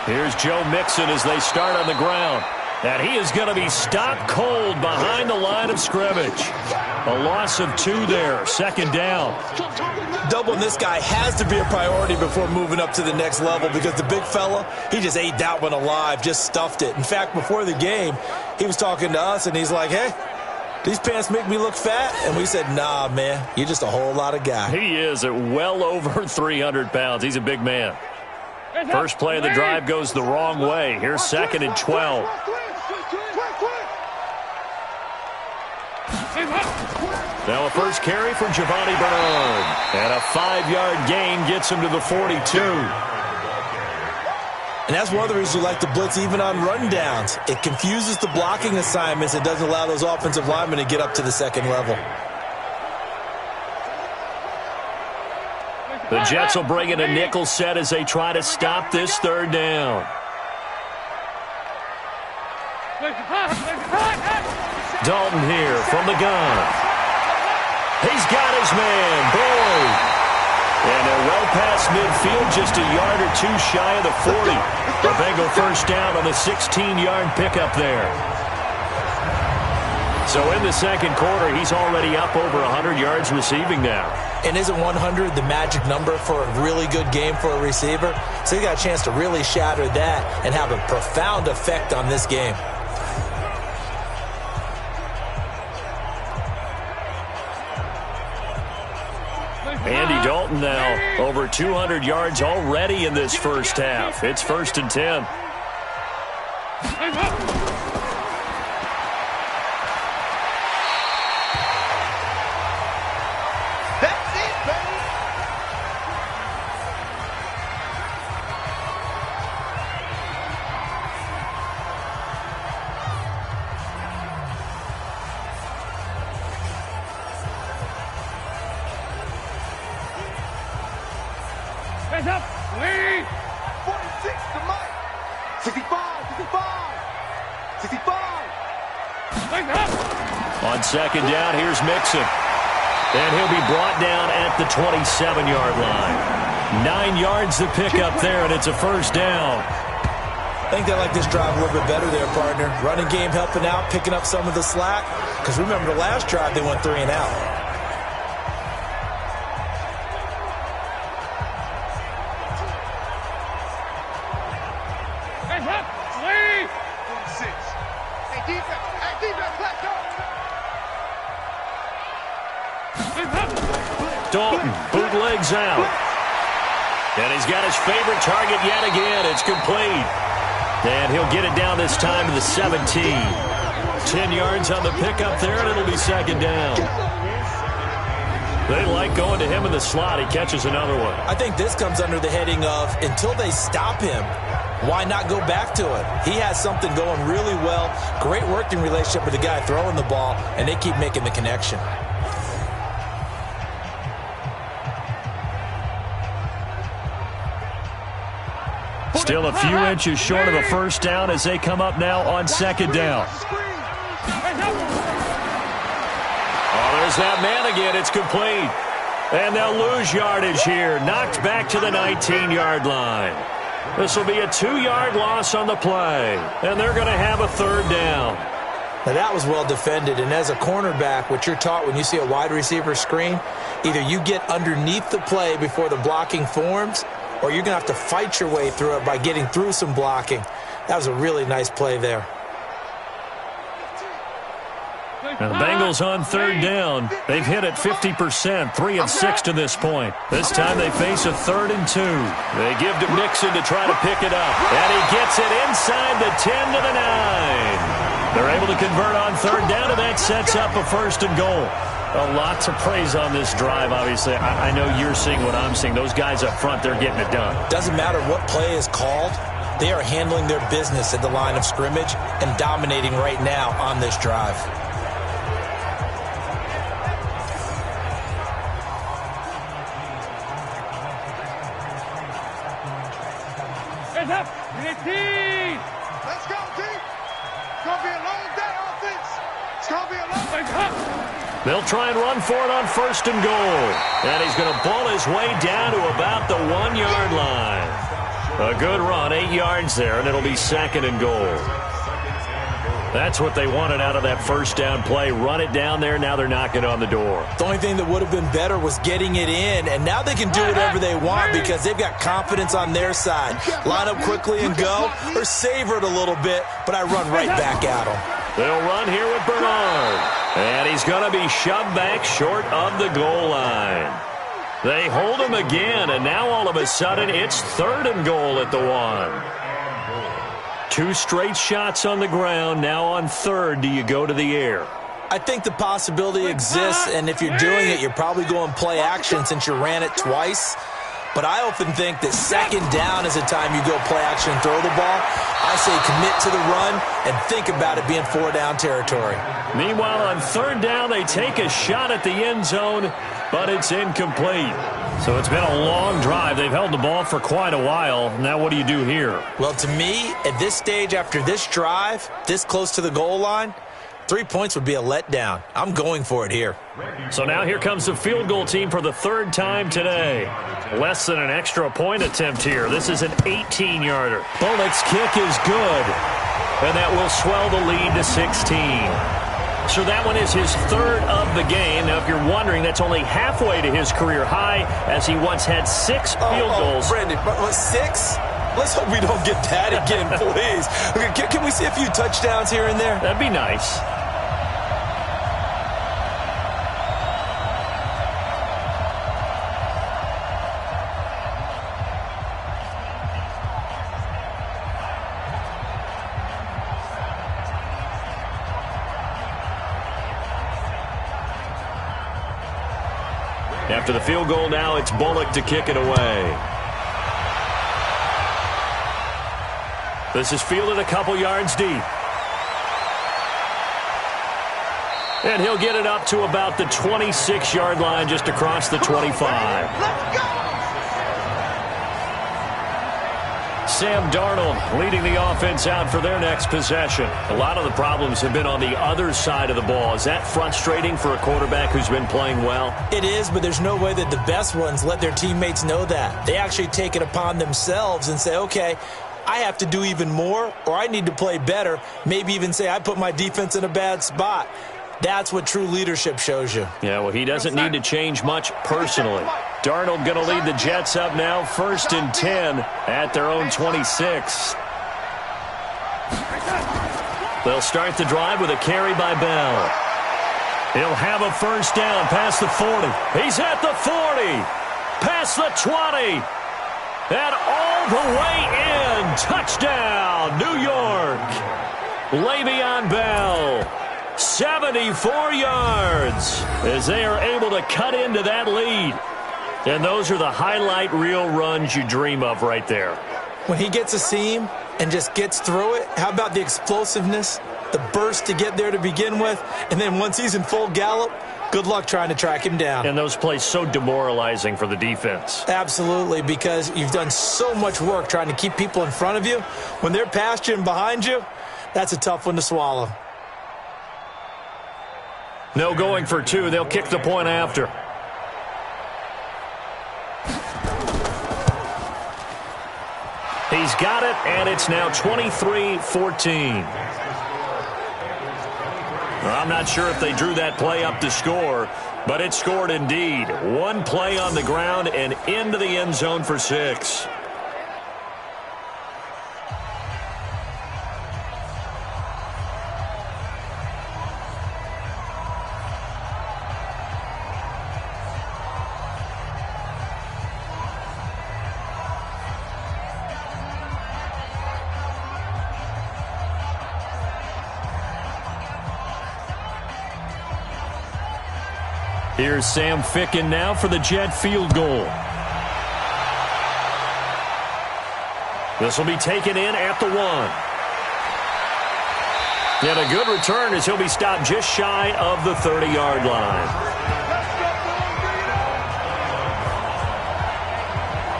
Here's Joe Mixon as they start on the ground. And he is going to be stopped cold behind the line of scrimmage. A loss of 2 there, 2nd down. Doubling this guy has to be a priority before moving up to the next level, because the big fella, he just ate that one alive, just stuffed it. In fact, before the game, he was talking to us, and he's like, hey, these pants make me look fat? And we said, nah, man, you're just a whole lot of guy. He is at well over 300 pounds. He's a big man. First play of the drive goes the wrong way. Here's 2nd and 12. Now a first carry from Giovanni Bernard. And a 5-yard gain gets him to the 42. And that's one of the reasons you like to blitz even on rundowns. It confuses the blocking assignments. It doesn't allow those offensive linemen to get up to the 2nd level. The Jets will bring in a nickel set as they try to stop this 3rd down. Dalton here from the gun. He's got his man, Boyd. And they're well past midfield, just a yard or two shy of the 40. A Bengal first down on the 16-yard pickup there. So in the second quarter, he's already up over 100 yards receiving now. And isn't 100 the magic number for a really good game for a receiver? So he got a chance to really shatter that and have a profound effect on this game. Andy Dalton now over 200 yards already in this first half. It's 1st and 10. That's it, baby. Hands up, lead. 46 to Mike. 65, 65, 65. Hands up. On second down, here's Mixon. And he'll be brought down at the 27-yard line. 9 yards to pick up there, and it's a first down. I think they like this drive a little bit better there, partner. Running game helping out, picking up some of the slack. Because remember, the last drive, they went 3 and out. Hands up, lead. 46. Hey, defense, let's go. Hands up. Dalton bootlegs out. And he's got his favorite target yet again. It's complete. And he'll get it down this time to the 17. 10 yards on the pickup there, and it'll be second down. They like going to him in the slot. He catches another one. I think this comes under the heading of until they stop him, why not go back to it? He has something going really well. Great working relationship with the guy throwing the ball, and they keep making the connection. Still a few inches short of a first down as they come up now on second down. Oh, there's that man again. It's complete. And they'll lose yardage here. Knocked back to the 19-yard line. This will be a 2-yard loss on the play. And they're going to have a third down. Now that was well defended, and as a cornerback, what you're taught when you see a wide receiver screen, either you get underneath the play before the blocking forms, or you're going to have to fight your way through it by getting through some blocking. That was a really nice play there. And the Bengals on third down. They've hit it 50%, 3 of 6 to this point. This time they face a 3rd and 2. They give to Mixon to try to pick it up. And he gets it inside the 10 to the 9. They're able to convert on third down, and that sets up a 1st and goal. Well, lots of praise on this drive, obviously. I know you're seeing what I'm seeing. Those guys up front, they're getting it done. Doesn't matter what play is called. They are handling their business at the line of scrimmage and dominating right now on this drive. Hands up, team. Let's go, team. It's going to be a long day, offense. It's going to be a long day. Hands up. They'll try and run for it on 1st and goal. And he's going to ball his way down to about the 1-yard line. A good run, 8 yards there, and it'll be 2nd and goal. That's what they wanted out of that first down play. Run it down there. Now they're knocking on the door. The only thing that would have been better was getting it in, and now they can do whatever they want because they've got confidence on their side. Line up quickly and go, or savor it a little bit, but I run right back at them. They'll run here with Bernard. And he's going to be shoved back short of the goal line. They hold him again, and now all of a sudden it's 3rd and goal at the 1. 2 straight shots on the ground. Now on 3rd, do you go to the air? I think the possibility exists, and if you're doing it, you're probably going play action since you ran it twice. But I often think that 2nd down is the time you go play action and throw the ball. I say commit to the run and think about it being 4-down territory. Meanwhile, on 3rd down, they take a shot at the end zone, but it's incomplete. So it's been a long drive. They've held the ball for quite a while. Now what do you do here? Well, to me, at this stage after this drive, this close to the goal line, 3 points would be a letdown. I'm going for it here. So now here comes the field goal team for the third time today. Less than an extra point attempt here. This is an 18-yarder. Bullock's kick is good. And that will swell the lead to 16. So that one is his third of the game. Now, if you're wondering, that's only halfway to his career high, as he once had 6 field goals. Brandon, 6? Let's hope we don't get that again, please. Okay, can we see a few touchdowns here and there? That'd be nice. After the field goal now, it's Bullock to kick it away. This is fielded a couple yards deep. And he'll get it up to about the 26-yard line, just across the 25. Let's go! Sam Darnold leading the offense out for their next possession. A lot of the problems have been on the other side of the ball. Is that frustrating for a quarterback who's been playing well? It is, but there's no way that the best ones let their teammates know that. They actually take it upon themselves and say, okay, I have to do even more, or I need to play better. Maybe even say I put my defense in a bad spot. That's what true leadership shows you. Yeah, well, he doesn't need to change much personally. Darnold going to lead the Jets up now, 1st and 10 at their own 26. They'll start the drive with a carry by Bell. He'll have a first down past the 40. He's at the 40, past the 20, and all the way in. Touchdown, New York. Le'Veon Bell. 74 yards as they are able to cut into that lead. And those are the highlight reel runs you dream of right there. When he gets a seam and just gets through it, how about the explosiveness, the burst to get there to begin with, and then once he's in full gallop, good luck trying to track him down. And those plays so demoralizing for the defense. Absolutely, because you've done so much work trying to keep people in front of you. When they're past you and behind you, that's a tough one to swallow. No going for 2. They'll kick the point after. He's got it, and it's now 23-14. I'm not sure if they drew that play up to score, but it scored indeed. One play on the ground and into the end zone for 6. Here's Sam Ficken now for the Jet field goal. This will be taken in at the 1. And a good return as he'll be stopped just shy of the 30-yard line.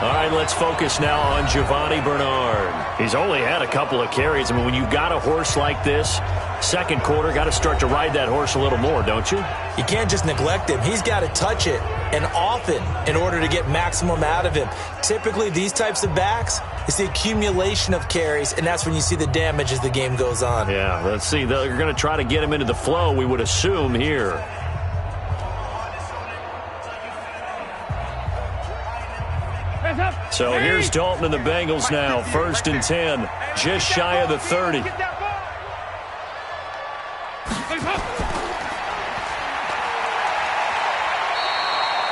All right, let's focus now on Giovanni Bernard. He's only had a couple of carries. I mean, when you've got a horse like this, second quarter, got to start to ride that horse a little more, don't you? You can't just neglect him. He's got to touch it, and often, in order to get maximum out of him. Typically, these types of backs, it's the accumulation of carries, and that's when you see the damage as the game goes on. Yeah, let's see. They're going to try to get him into the flow, we would assume, here. So here's Dalton and the Bengals now, 1st and 10, just shy of the 30.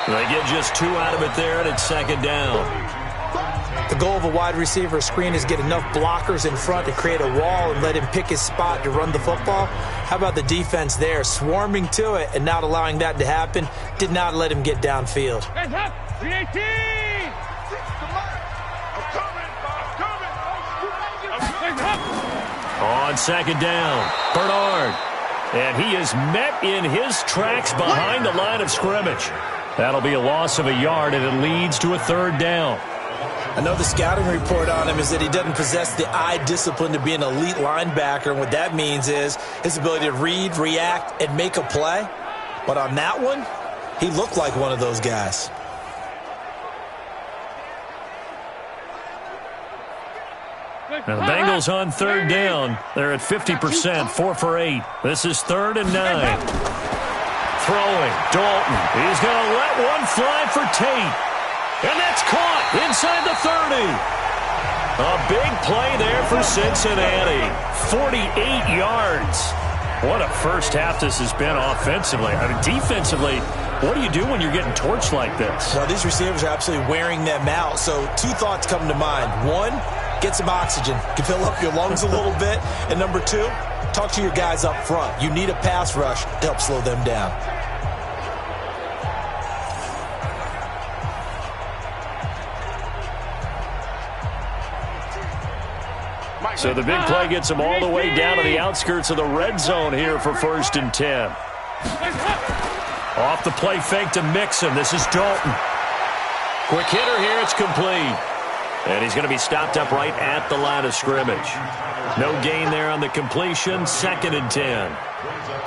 They get just 2 out of it there, and it's 2nd down. The goal of a wide receiver screen is get enough blockers in front to create a wall and let him pick his spot to run the football. How about the defense there, swarming to it and not allowing that to happen? Did not let him get downfield. On 2nd down, Bernard. And he is met in his tracks behind the line of scrimmage. That'll be a loss of a yard, and it leads to a 3rd down. I know the scouting report on him is that he doesn't possess the eye discipline to be an elite linebacker. And what that means is his ability to read, react, and make a play. But on that one, he looked like one of those guys. Now the Bengals on third down. They're at 50%, 4 for 8. This is 3rd and 9. Throwing, Dalton. He's going to let one fly for Tate. And that's caught inside the 30. A big play there for Cincinnati. 48 yards. What a first half this has been offensively. I mean, defensively, what do you do when you're getting torched like this? Well, these receivers are absolutely wearing them out. So 2 thoughts come to mind. 1, get some oxygen. You can fill up your lungs a little bit. And number 2, talk to your guys up front. You need a pass rush to help slow them down. So the big play gets them all the way down to the outskirts of the red zone here for 1st and 10. Off the play fake to Mixon. This is Dalton. Quick hitter here. It's complete. And he's going to be stopped up right at the line of scrimmage. No gain there on the completion. 2nd and 10.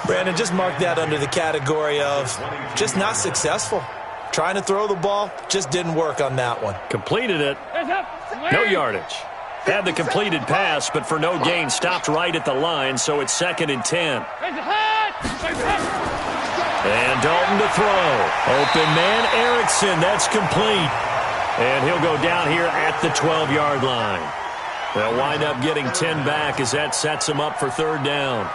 Brandon, just mark that under the category of just not successful. Trying to throw the ball, just didn't work on that one. Completed it. No yardage. Had the completed pass, but for no gain, stopped right at the line, so it's 2nd and 10. And Dalton to throw. Open man, Erickson. That's complete. And he'll go down here at the 12-yard line. They'll wind up getting 10 back as that sets them up for 3rd down.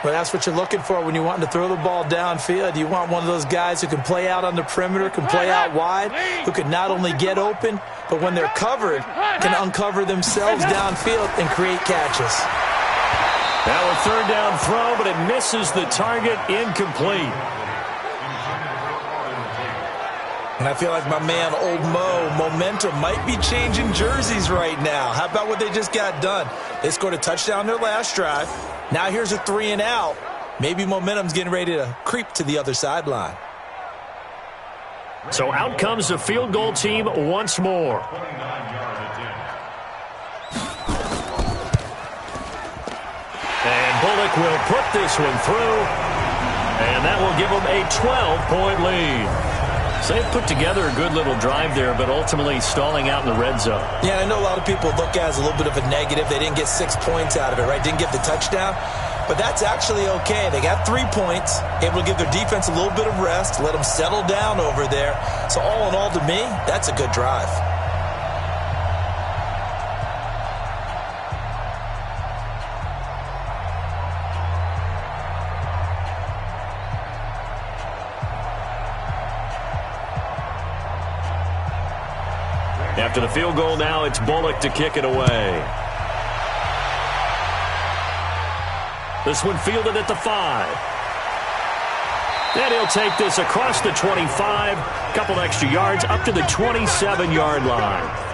Well, that's what you're looking for when you want to throw the ball downfield. You want one of those guys who can play out on the perimeter, can play out wide, who can not only get open, but when they're covered, can uncover themselves downfield and create catches. Now a 3rd down throw, but it misses the target, incomplete. And I feel like my man, Old Mo, momentum might be changing jerseys right now. How about what they just got done? They scored a touchdown their last drive. Now here's a 3 and out. Maybe momentum's getting ready to creep to the other sideline. So out comes the field goal team once more. And Bullock will put this one through. And that will give them a 12-point lead. So they've put together a good little drive there, but ultimately stalling out in the red zone. Yeah, I know a lot of people look at it as a little bit of a negative. They didn't get 6 points out of it, right? Didn't get the touchdown. But that's actually okay. They got 3 points, able to give their defense a little bit of rest, let them settle down over there. So all in all, to me, that's a good drive. After the field goal now, it's Bullock to kick it away. This one fielded at the 5. And he'll take this across the 25. Couple extra yards up to the 27-yard line.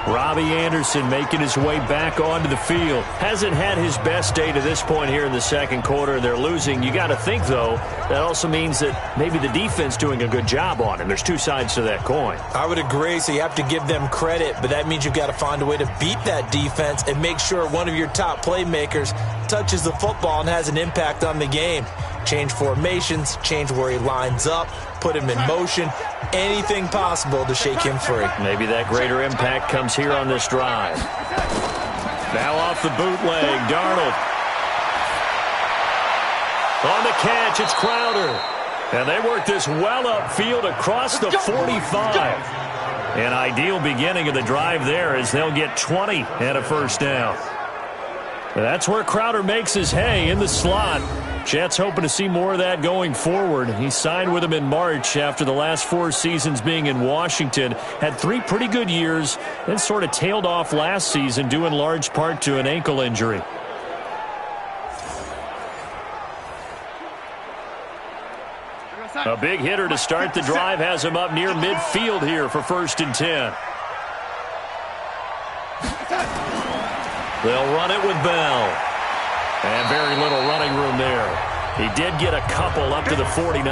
Robbie Anderson making his way back onto the field. Hasn't had his best day to this point here in the 2nd quarter. They're losing. You got to think, though, that also means that maybe the defense doing a good job on him. There's 2 sides to that coin. I would agree, so you have to give them credit, but that means you've got to find a way to beat that defense and make sure one of your top playmakers touches the football and has an impact on the game. Change formations, change where he lines up, put him in motion, anything possible to shake him free. Maybe that greater impact comes here on this drive. Now off the bootleg, Darnold. On the catch, it's Crowder. And they work this well upfield across the 45. An ideal beginning of the drive there as they'll get 20 and a 1st down. That's where Crowder makes his hay in the slot. Jets hoping to see more of that going forward. He signed with them in March after the last 4 seasons being in Washington. Had 3 pretty good years, then sort of tailed off last season due in large part to an ankle injury. A big hitter to start the drive has him up near midfield here for 1st and 10. They'll run it with Bell. And very little running room there. He did get a couple up to the 49.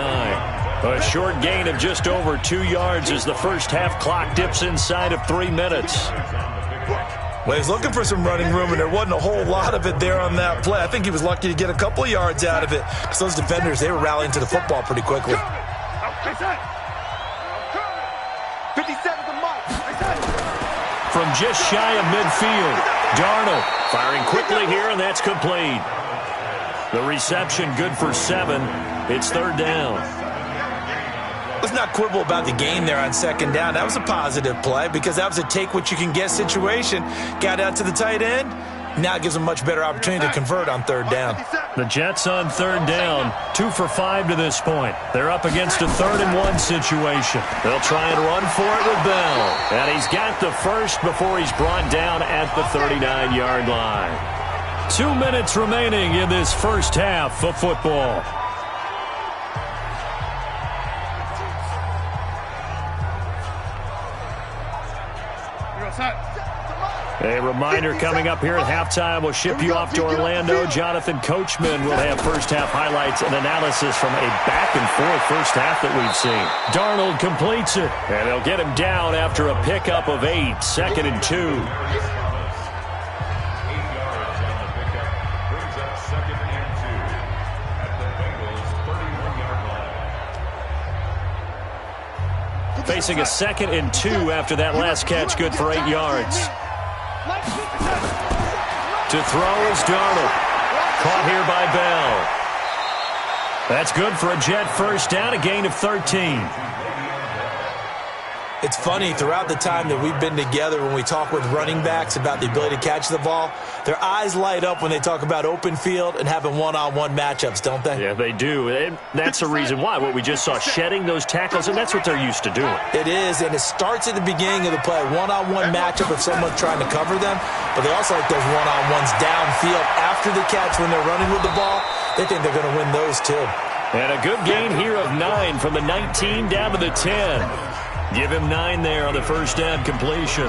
A short gain of just over 2 yards as the first half clock dips inside of 3 minutes. Well, he was looking for some running room, and there wasn't a whole lot of it there on that play. I think he was lucky to get a couple of yards out of it because those defenders, they were rallying to the football pretty quickly. 57 to Mike. From just shy of midfield, Darnold firing quickly here, and that's complete. The reception good for 7. It's 3rd down. Let's not quibble about the gain there on 2nd down. That was a positive play because that was a take-what-you-can-get situation. Got out to the tight end. Now it gives them a much better opportunity to convert on 3rd down. The Jets on 3rd down, 2 for 5 to this point. They're up against a 3rd and 1 situation. They'll try and run for it with Bell. And he's got the first before he's brought down at the 39-yard line. 2 minutes remaining in this first half of football. A reminder coming up here at halftime. We'll ship you off to Orlando. Jonathan Coachman will have first half highlights and analysis from a back-and-forth first half that we've seen. Darnold completes it, and they'll get him down after a pickup of 8, 2nd and 2. Facing a 2nd and 2 after that last catch, good for 8 yards. To throw is Darnold. Caught here by Bell. That's good for a Jet first down, a gain of 13. It's funny, throughout the time that we've been together, when we talk with running backs about the ability to catch the ball, their eyes light up when they talk about open field and having one-on-one matchups, don't they? Yeah, they do. And that's the reason why. What we just saw, shedding those tackles, and that's what they're used to doing. It is, and it starts at the beginning of the play. One-on-one matchup if someone's trying to cover them, but they also like those one-on-ones downfield after the catch when they're running with the ball. They think they're going to win those, too. And a good gain here of 9 from the 19 down to the 10. Give him 9 there on the first down completion.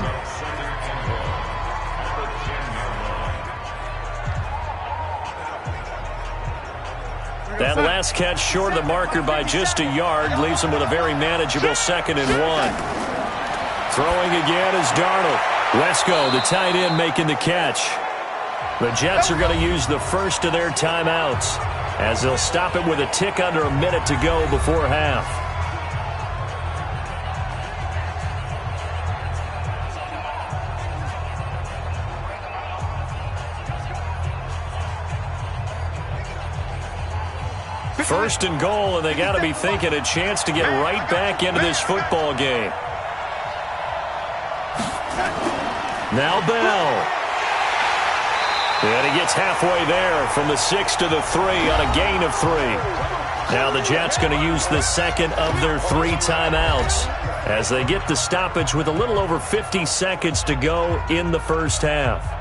That last catch short of the marker by just a yard leaves him with a very manageable 2nd and 1. Throwing again is Darnold. Wesco, the tight end, making the catch. The Jets are going to use the first of their timeouts as they'll stop it with a tick under a minute to go before half. First and goal, and they got to be thinking a chance to get right back into this football game. Now Bell. And he gets halfway there from the 6 to the 3 on a gain of 3. Now the Jets going to use the second of their 3 timeouts as they get the stoppage with a little over 50 seconds to go in the first half.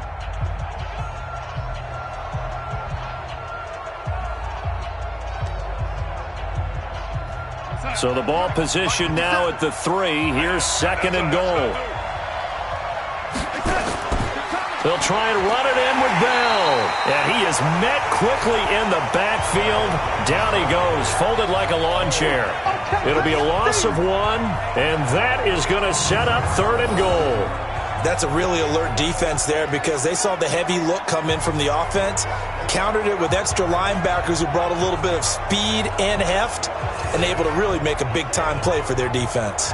So the ball position now at the 3. Here's 2nd and goal. They'll try and run it in with Bell. And he is met quickly in the backfield. Down he goes, folded like a lawn chair. It'll be a loss of 1, and that is going to set up 3rd and goal. That's a really alert defense there because they saw the heavy look come in from the offense, countered it with extra linebackers who brought a little bit of speed and heft, and able to really make a big-time play for their defense.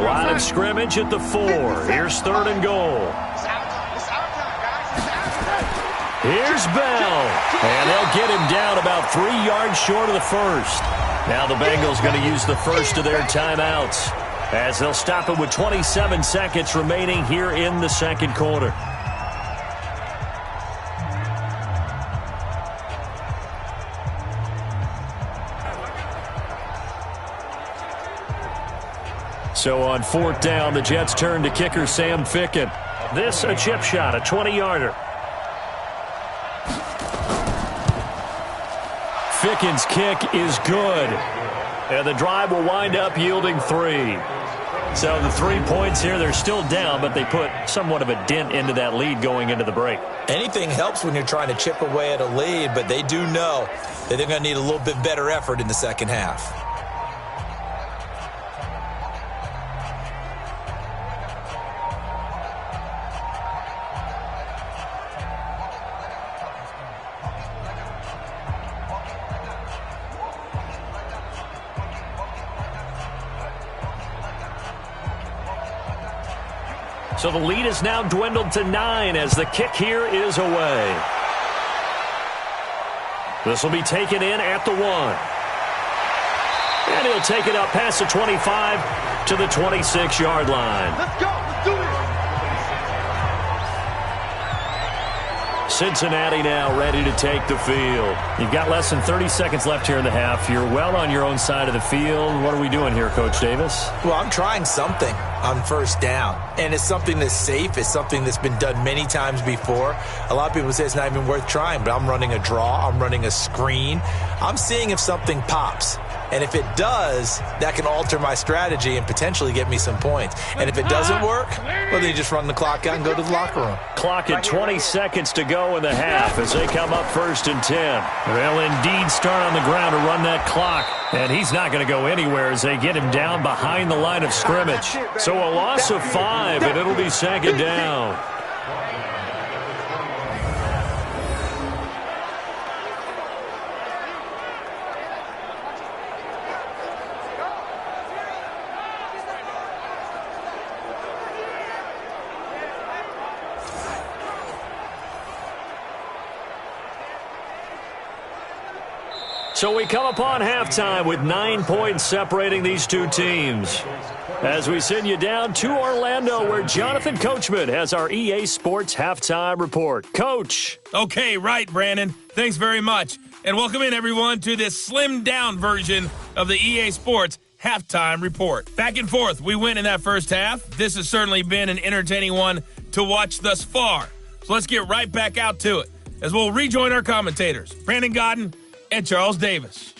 Line of scrimmage at the 4. Here's 3rd and goal. Here's Bell. And they'll get him down about 3 yards short of the first. Now the Bengals going to use the first of their timeouts as they'll stop it with 27 seconds remaining here in the second quarter. So on 4th down, the Jets turn to kicker Sam Ficken. This a chip shot, a 20-yarder. Ficken's kick is good. And the drive will wind up yielding 3. So the 3 points here, they're still down, but they put somewhat of a dent into that lead going into the break. Anything helps when you're trying to chip away at a lead, but they do know that they're going to need a little bit better effort in the second half. So the lead is now dwindled to 9 as the kick here is away. This will be taken in at the 1. And he'll take it up past the 25 to the 26-yard line. Let's go. Let's do it. Cincinnati now ready to take the field. You've got less than 30 seconds left here in the half. You're well on your own side of the field. What are we doing here, Coach Davis? Well, I'm trying something on first down, and it's something that's safe. It's something that's been done many times before. A lot of people say it's not even worth trying, but I'm running a draw. I'm running a screen. I'm seeing if something pops. And if it does, that can alter my strategy and potentially get me some points. And if it doesn't work, well, then you just run the clock out and go to the locker room. Clock at 20 seconds to go in the half as they come up 1st and 10. They'll indeed start on the ground to run that clock. And he's not going to go anywhere as they get him down behind the line of scrimmage. So a loss of 5, and it'll be 2nd down. So we come upon halftime with 9 points separating these two teams. As we send you down to Orlando, where Jonathan Coachman has our EA Sports Halftime Report. Coach. Okay, right, Brandon. Thanks very much. And welcome in, everyone, to this slimmed-down version of the EA Sports Halftime Report. Back and forth, we win in that first half. This has certainly been an entertaining one to watch thus far. So let's get right back out to it as we'll rejoin our commentators, Brandon Godden and Charles Davis.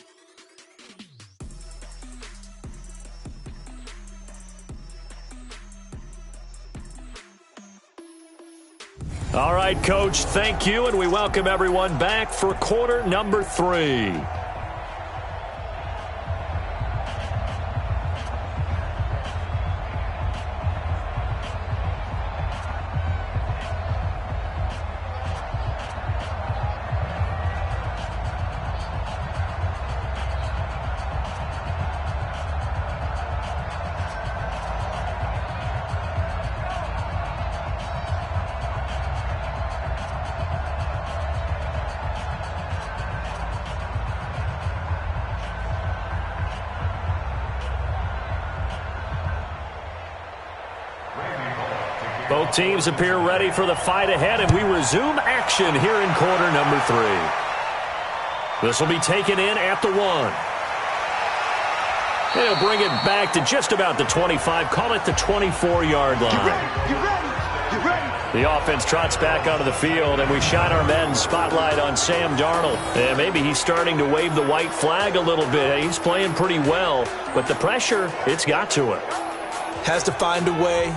All right, Coach, thank you, and we welcome everyone back for quarter number 3. Both teams appear ready for the fight ahead, and we resume action here in quarter number 3. This will be taken in at the 1. And he'll bring it back to just about the 25, call it the 24-yard line. Get ready. Get ready. The offense trots back onto the field, and we shine our Madden spotlight on Sam Darnold. And maybe he's starting to wave the white flag a little bit. He's playing pretty well, but the pressure, it's got to it. Has to find a way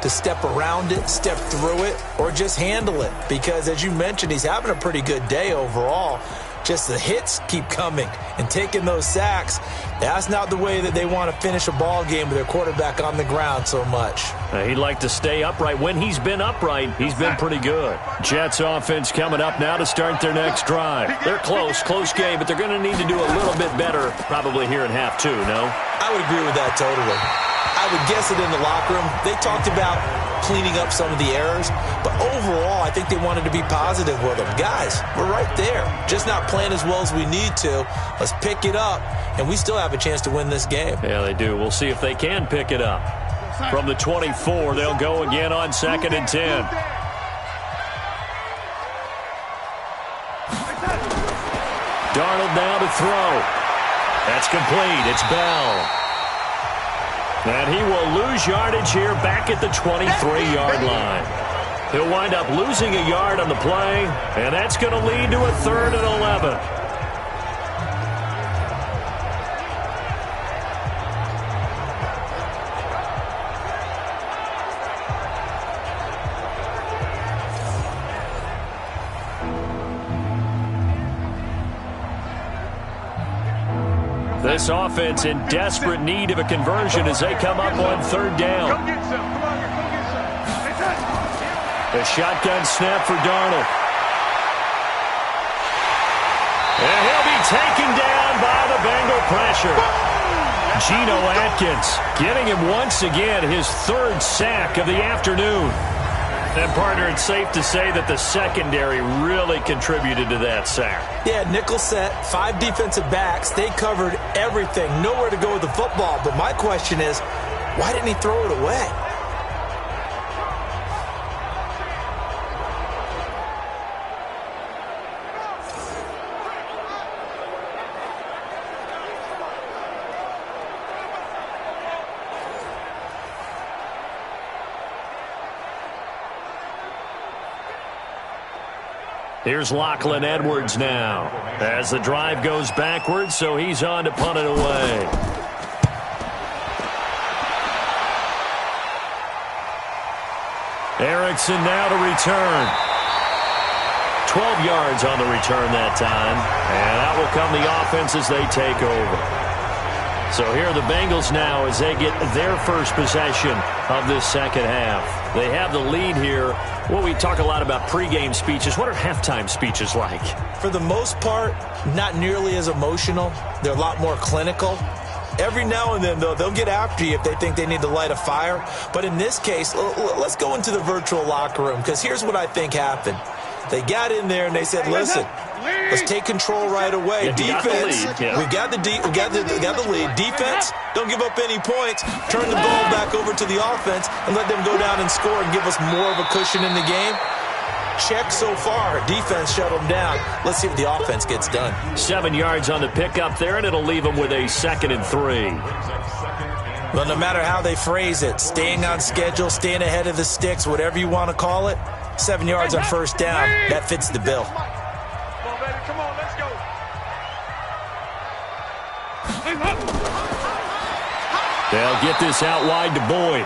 to step around it, step through it, or just handle it. Because as you mentioned, he's having a pretty good day overall. Just the hits keep coming and taking those sacks. That's not the way that they want to finish a ball game with their quarterback on the ground so much. He'd like to stay upright. When he's been upright, he's been pretty good. Jets offense coming up now to start their next drive. They're close game, but they're going to need to do a little bit better probably here in half 2, no? I would agree with that totally. I would guess it in the locker room. They talked about cleaning up some of the errors, but overall, I think they wanted to be positive with them. Guys, we're right there. Just not playing as well as we need to. Let's pick it up, and we still have a chance to win this game. Yeah, they do. We'll see if they can pick it up. From the 24, they'll go again on 2nd and 10. Darnold now to throw. That's complete. It's Bell. And he will lose yardage here back at the 23-yard line. He'll wind up losing a yard on the play, and that's going to lead to a 3rd and 11. This offense in desperate need of a conversion as they come up on third down. Go get some. Come on, go get some. A shotgun snap for Darnold. And he'll be taken down by the Bengal pressure. Geno Atkins getting him once again his third sack of the afternoon. And, partner, it's safe to say that the secondary really contributed to that sack. Yeah, nickel set, 5 defensive backs. They covered everything. Nowhere to go with the football. But my question is, why didn't he throw it away? Here's Lachlan Edwards now as the drive goes backwards, so he's on to punt it away. Erickson now to return. 12 yards on the return that time, and out will come the offense as they take over. So here are the Bengals now as they get their first possession of this second half. They have the lead here. Well, we talk a lot about pregame speeches. What are halftime speeches like? For the most part, not nearly as emotional. They're a lot more clinical. Every now and then, though, they'll get after you if they think they need to light a fire. But in this case, let's go into the virtual locker room, because here's what I think happened. They got in there and they said, listen, let's take control right away. Yeah, defense, we've got the lead. Defense, don't give up any points. Turn the ball back over to the offense and let them go down and score and give us more of a cushion in the game. Check so far. Defense shut them down. Let's see what the offense gets done. 7 yards on the pickup there, and it'll leave them with a 2nd and 3. Well, no matter how they phrase it, staying on schedule, staying ahead of the sticks, whatever you want to call it, 7 yards on first down, that fits the bill. Come on, baby. Come on, let's go. They'll get this out wide to Boyd.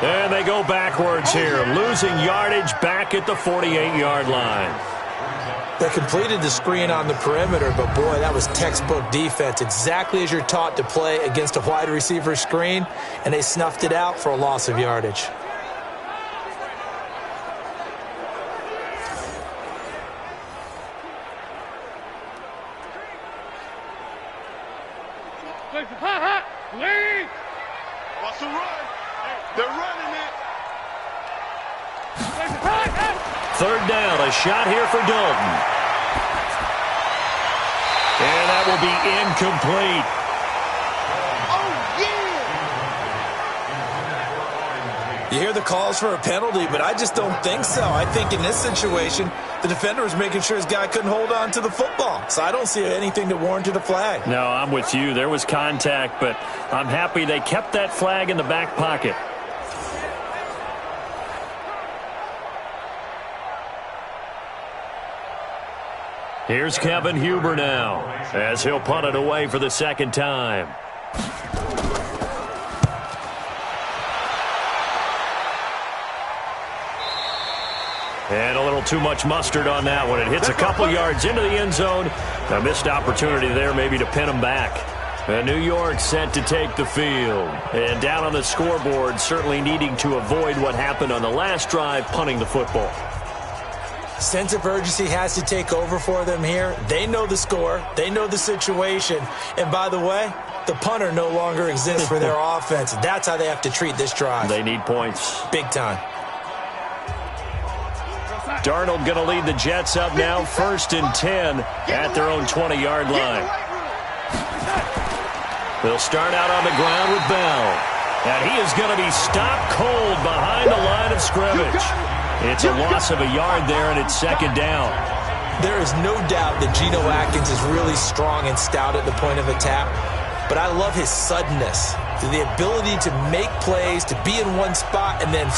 And they go backwards here, losing yardage back at the 48-yard line. They completed the screen on the perimeter, but boy, that was textbook defense, exactly as you're taught to play against a wide receiver screen, and they snuffed it out for a loss of yardage. Lead. What's the run? They're running it. Third down, a shot here for Dalton. And that will be incomplete. You hear the calls for a penalty, but I just don't think so. I think in this situation, the defender was making sure his guy couldn't hold on to the football. So I don't see anything that warranted a flag. No, I'm with you. There was contact, but I'm happy they kept that flag in the back pocket. Here's Kevin Huber now as he'll punt it away for the second time. And a little too much mustard on that one. It hits a couple yards into the end zone. A missed opportunity there maybe to pin them back. And New York set to take the field. And down on the scoreboard, certainly needing to avoid what happened on the last drive, punting the football. Sense of urgency has to take over for them here. They know the score. They know the situation. And by the way, the punter no longer exists for their offense. That's how they have to treat this drive. They need points. Big time. Darnold going to lead the Jets up now, 1st and 10 at their own 20-yard line. They'll start out on the ground with Bell. And he is going to be stopped cold behind the line of scrimmage. It's a loss of a yard there, and it's 2nd down. There is no doubt that Geno Atkins is really strong and stout at the point of attack. But I love his suddenness, the ability to make plays, to be in one spot, and then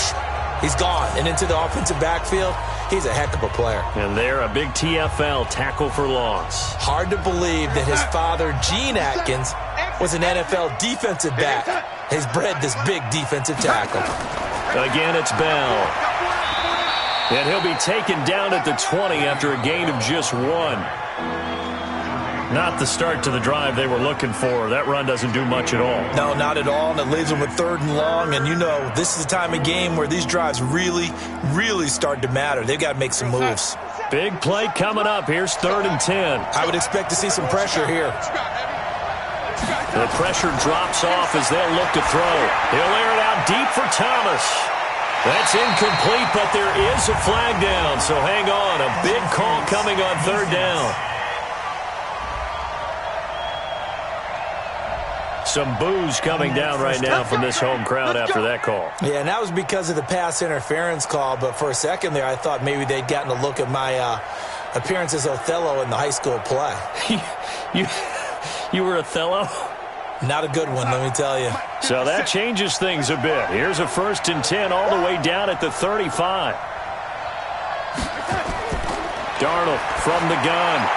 he's gone and into the offensive backfield. He's a heck of a player. And they're a big TFL, tackle for loss. Hard to believe that his father, Gene Atkins, was an NFL defensive back. Has bred this big defensive tackle. Again, it's Bell. And he'll be taken down at the 20 after a gain of just 1. Not the start to the drive they were looking for. That run doesn't do much at all. No, not at all, and it leaves them with 3rd and long, and you know this is the time of game where these drives really, really start to matter. They've got to make some moves. Big play coming up. Here's 3rd and 10. I would expect to see some pressure here. The pressure drops off as they'll look to throw. He'll air it out deep for Thomas. That's incomplete, but there is a flag down, so hang on. A big call coming on 3rd down. Some boos coming down right now from this home crowd after that call. Yeah, and that was because of the pass interference call, but for a second there I thought maybe they'd gotten a look at my appearance as Othello in the high school play. You were Othello? Not a good one, let me tell you. So that changes things a bit. Here's a 1st and 10 all the way down at the 35. Darnold from the gun.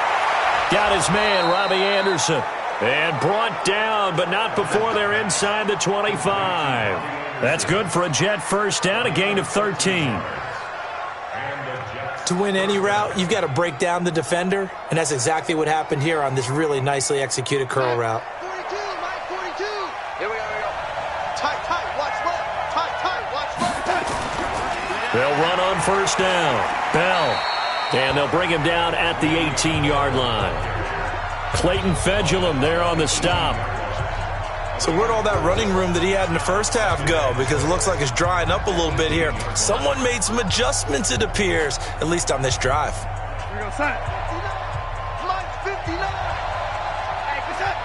Got his man, Robbie Anderson. And brought down, but not before they're inside the 25. That's good for a Jet 1st down, a gain of 13. To win any route, you've got to break down the defender, and that's exactly what happened here on this really nicely executed curl route. 42, Mike 42. Here we go. Tight, watch left. Tight, watch left. They'll run on 1st down. Bell. And they'll bring him down at the 18-yard line. Clayton Fedulum there on the stop. So where'd all that running room that he had in the first half go? Because it looks like it's drying up a little bit here. Someone made some adjustments, it appears, at least on this drive. Here we go, son. 59. Mike 59. Hey, what's up?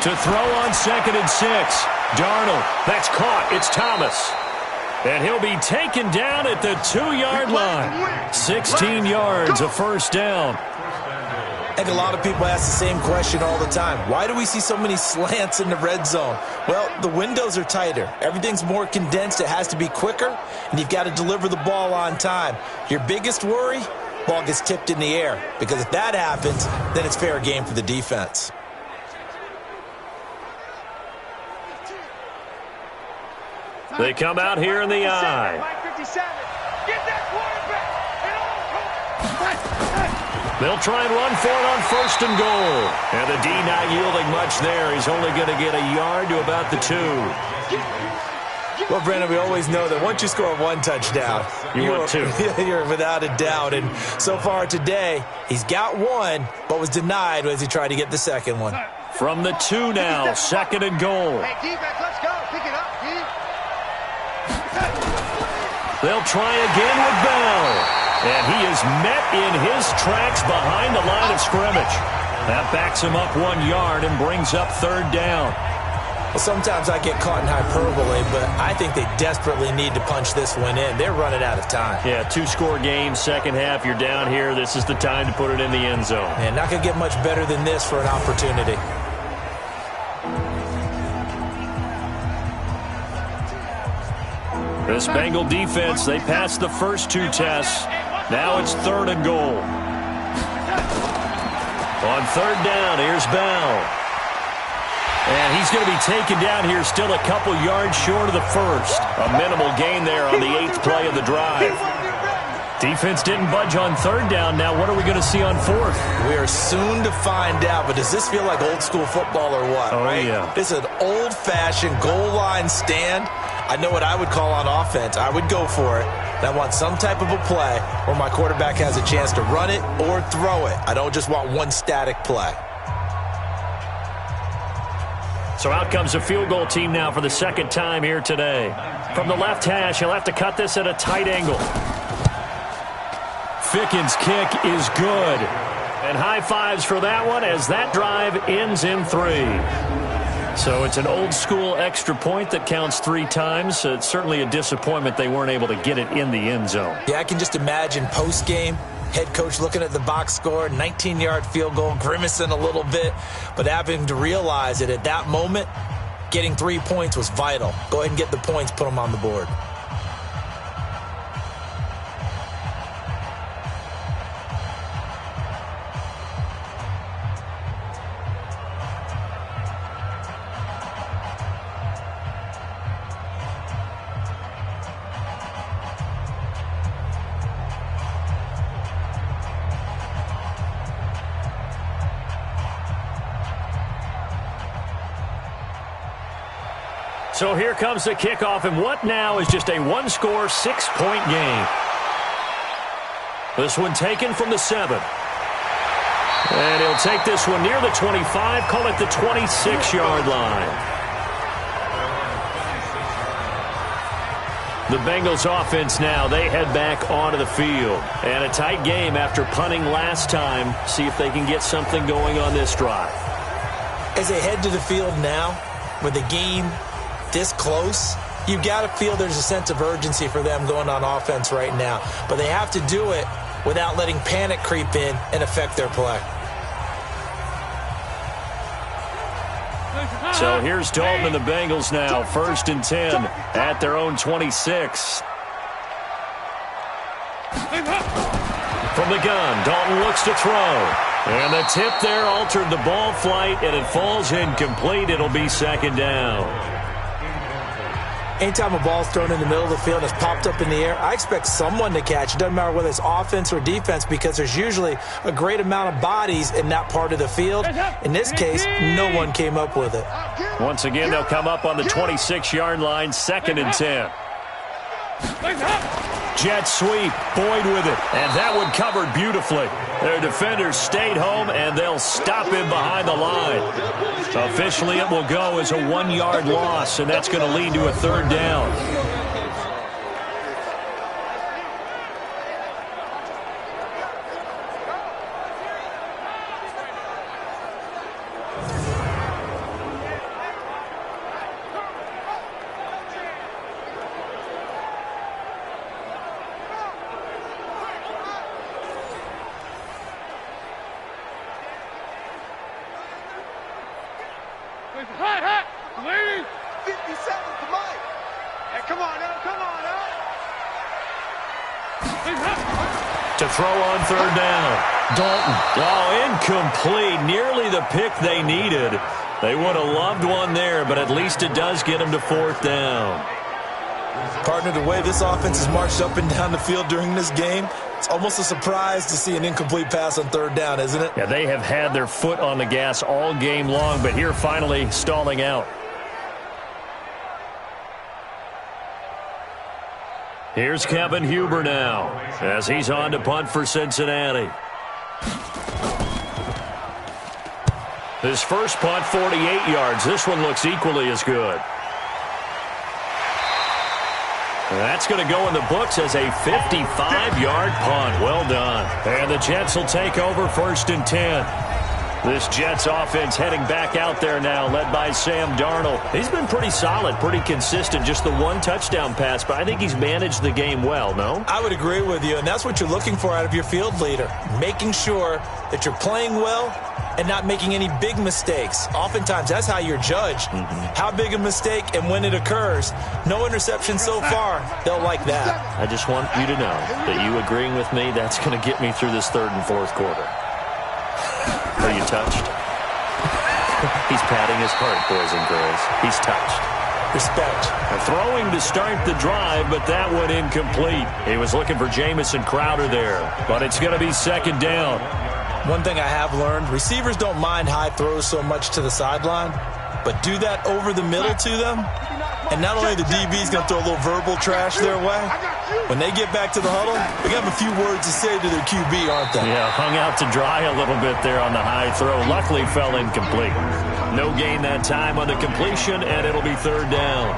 To throw on 2nd and 6. Darnold. That's caught. It's Thomas. And he'll be taken down at the 2-yard line. 16 yards, a 1st down. I think a lot of people ask the same question all the time. Why do we see so many slants in the red zone? Well, the windows are tighter. Everything's more condensed. It has to be quicker, and you've got to deliver the ball on time. Your biggest worry, ball gets tipped in the air, because if that happens, then it's fair game for the defense. They come out here in the I. Mike 57. Get that quarterback. They'll try and run for it on 1st and goal. And the D not yielding much there. He's only going to get a yard to about the 2. Well, Brandon, we always know that once you score 1 touchdown, you're 2. You're without a doubt. And so far today, he's got 1, but was denied as he tried to get the 2nd one. From the 2 now, 2nd and goal. Hey, defense, let's go. Pick it up, D. They'll try again with Bell. And he is met in his tracks behind the line of scrimmage. That backs him up 1 yard and brings up 3rd down. Well, sometimes I get caught in hyperbole, but I think they desperately need to punch this one in. They're running out of time. Yeah, 2-score game, 2nd half. You're down here. This is the time to put it in the end zone. And not going to get much better than this for an opportunity. This Bengal defense, they passed the first 2 tests. Now it's 3rd and goal. On 3rd down, here's Bell. And he's going to be taken down here still a couple yards short of the 1st. A minimal gain there on the 8th play of the drive. Defense didn't budge on 3rd down. Now what are we going to see on 4th? We are soon to find out, but does this feel like old school football or what? Oh, right? Yeah. This is an old-fashioned goal line stand. I know what I would call on offense. I would go for it. And I want some type of a play where my quarterback has a chance to run it or throw it. I don't just want one static play. So out comes a field goal team now for the 2nd time here today. From the left hash, he'll have to cut this at a tight angle. Ficken's kick is good. And high fives for that one as that drive ends in 3. So it's an old-school extra point that counts 3 times. So it's certainly a disappointment they weren't able to get it in the end zone. Yeah, I can just imagine post-game, head coach looking at the box score, 19-yard field goal, grimacing a little bit, but having to realize that at that moment, getting 3 points was vital. Go ahead and get the points, put them on the board. So here comes the kickoff, and what now is just a one-score, 6-point game. This one taken from the 7. And he'll take this one near the 25, call it the 26-yard line. The Bengals offense now, they head back onto the field. And a tight game after punting last time. See if they can get something going on this drive. As they head to the field now, with the game this close, you've got to feel there's a sense of urgency for them going on offense right now. But they have to do it without letting panic creep in and affect their play. So here's Dalton and the Bengals now, 1st and 10 at their own 26. From the gun, Dalton looks to throw. And the tip there altered the ball flight, and it falls incomplete. It'll be 2nd down. Anytime a ball's thrown in the middle of the field and it's popped up in the air, I expect someone to catch. It doesn't matter whether it's offense or defense because there's usually a great amount of bodies in that part of the field. In this case, no one came up with it. Once again, they'll come up on the 26-yard line, 2nd and 10. Jet sweep, Boyd with it, and that one covered beautifully. Their defenders stayed home, and they'll stop him behind the line. Officially, it will go as a 1-yard loss, and that's going to lead to a 3rd down. Ladies, 57, come on. Hey, come on now, come on now. To throw on 3rd down. Dalton. Oh, incomplete. Nearly the pick they needed. They would have loved one there, but at least it does get them to 4th down. Partner, the way this offense has marched up and down the field during this game, it's almost a surprise to see an incomplete pass on 3rd down, isn't it? Yeah, they have had their foot on the gas all game long, but here finally stalling out. Here's Kevin Huber now as he's on to punt for Cincinnati. His first punt, 48 yards. This one looks equally as good. That's going to go in the books as a 55-yard punt. Well done. And the Jets will take over 1st and 10. This Jets offense heading back out there now, led by Sam Darnold. He's been pretty solid, pretty consistent, just the 1 touchdown pass, but I think he's managed the game well, no? I would agree with you, and that's what you're looking for out of your field leader, making sure that you're playing well and not making any big mistakes. Oftentimes, that's how you're judged. How big a mistake and when it occurs. No interception so far. They'll like that. I just want you to know that you agreeing with me, that's going to get me through this 3rd and 4th quarter. Are you touched? He's patting his heart, boys and girls. He's touched. Respect. Throwing to start the drive, but that one incomplete. He was looking for Jamison Crowder there, but it's going to be 2nd down. One thing I have learned, receivers don't mind high throws so much to the sideline, but do that over the middle to them, and not only the DB's going to throw a little verbal trash their way, when they get back to the huddle, they have a few words to say to their QB, aren't they? Yeah, hung out to dry a little bit there on the high throw. Luckily fell incomplete. No gain that time on the completion, and it'll be 3rd down.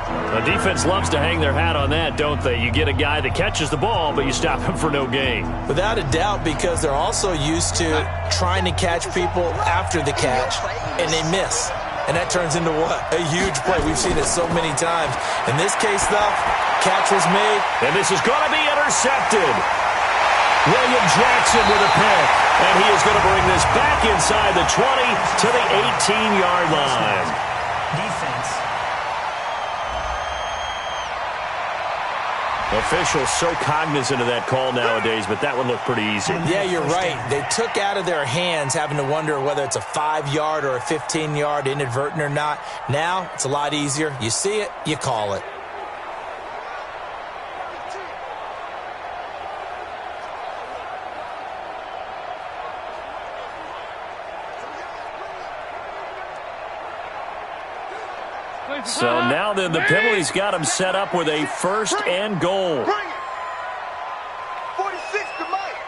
The defense loves to hang their hat on that, don't they? You get a guy that catches the ball, but you stop him for no gain. Without a doubt, because they're also used to trying to catch people after the catch, and they miss. And that turns into what? A huge play. We've seen it so many times. In this case, though, catch was made. And this is going to be intercepted. William Jackson with a pick. And he is going to bring this back inside the 20 to the 18-yard line. Defense. Officials so cognizant of that call nowadays, but that one looked pretty easy. Yeah, you're right. They took out of their hands having to wonder whether it's a 5-yard or a 15-yard, inadvertent or not. Now, it's a lot easier. You see it, you call it. So now then, the penalty's got him set up with a first and goal. 46 to Mike.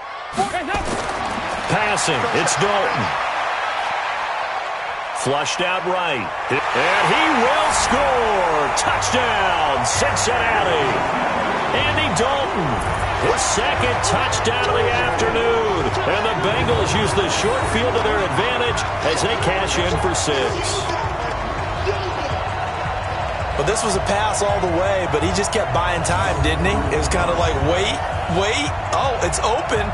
Passing, it's Dalton. Flushed out right. And he will score. Touchdown, Cincinnati. Andy Dalton, his second touchdown of the afternoon. And the Bengals use the short field to their advantage as they cash in for 6. Well, this was a pass all the way, but he just kept buying time, didn't he? It was kind of like, wait. Oh, it's open.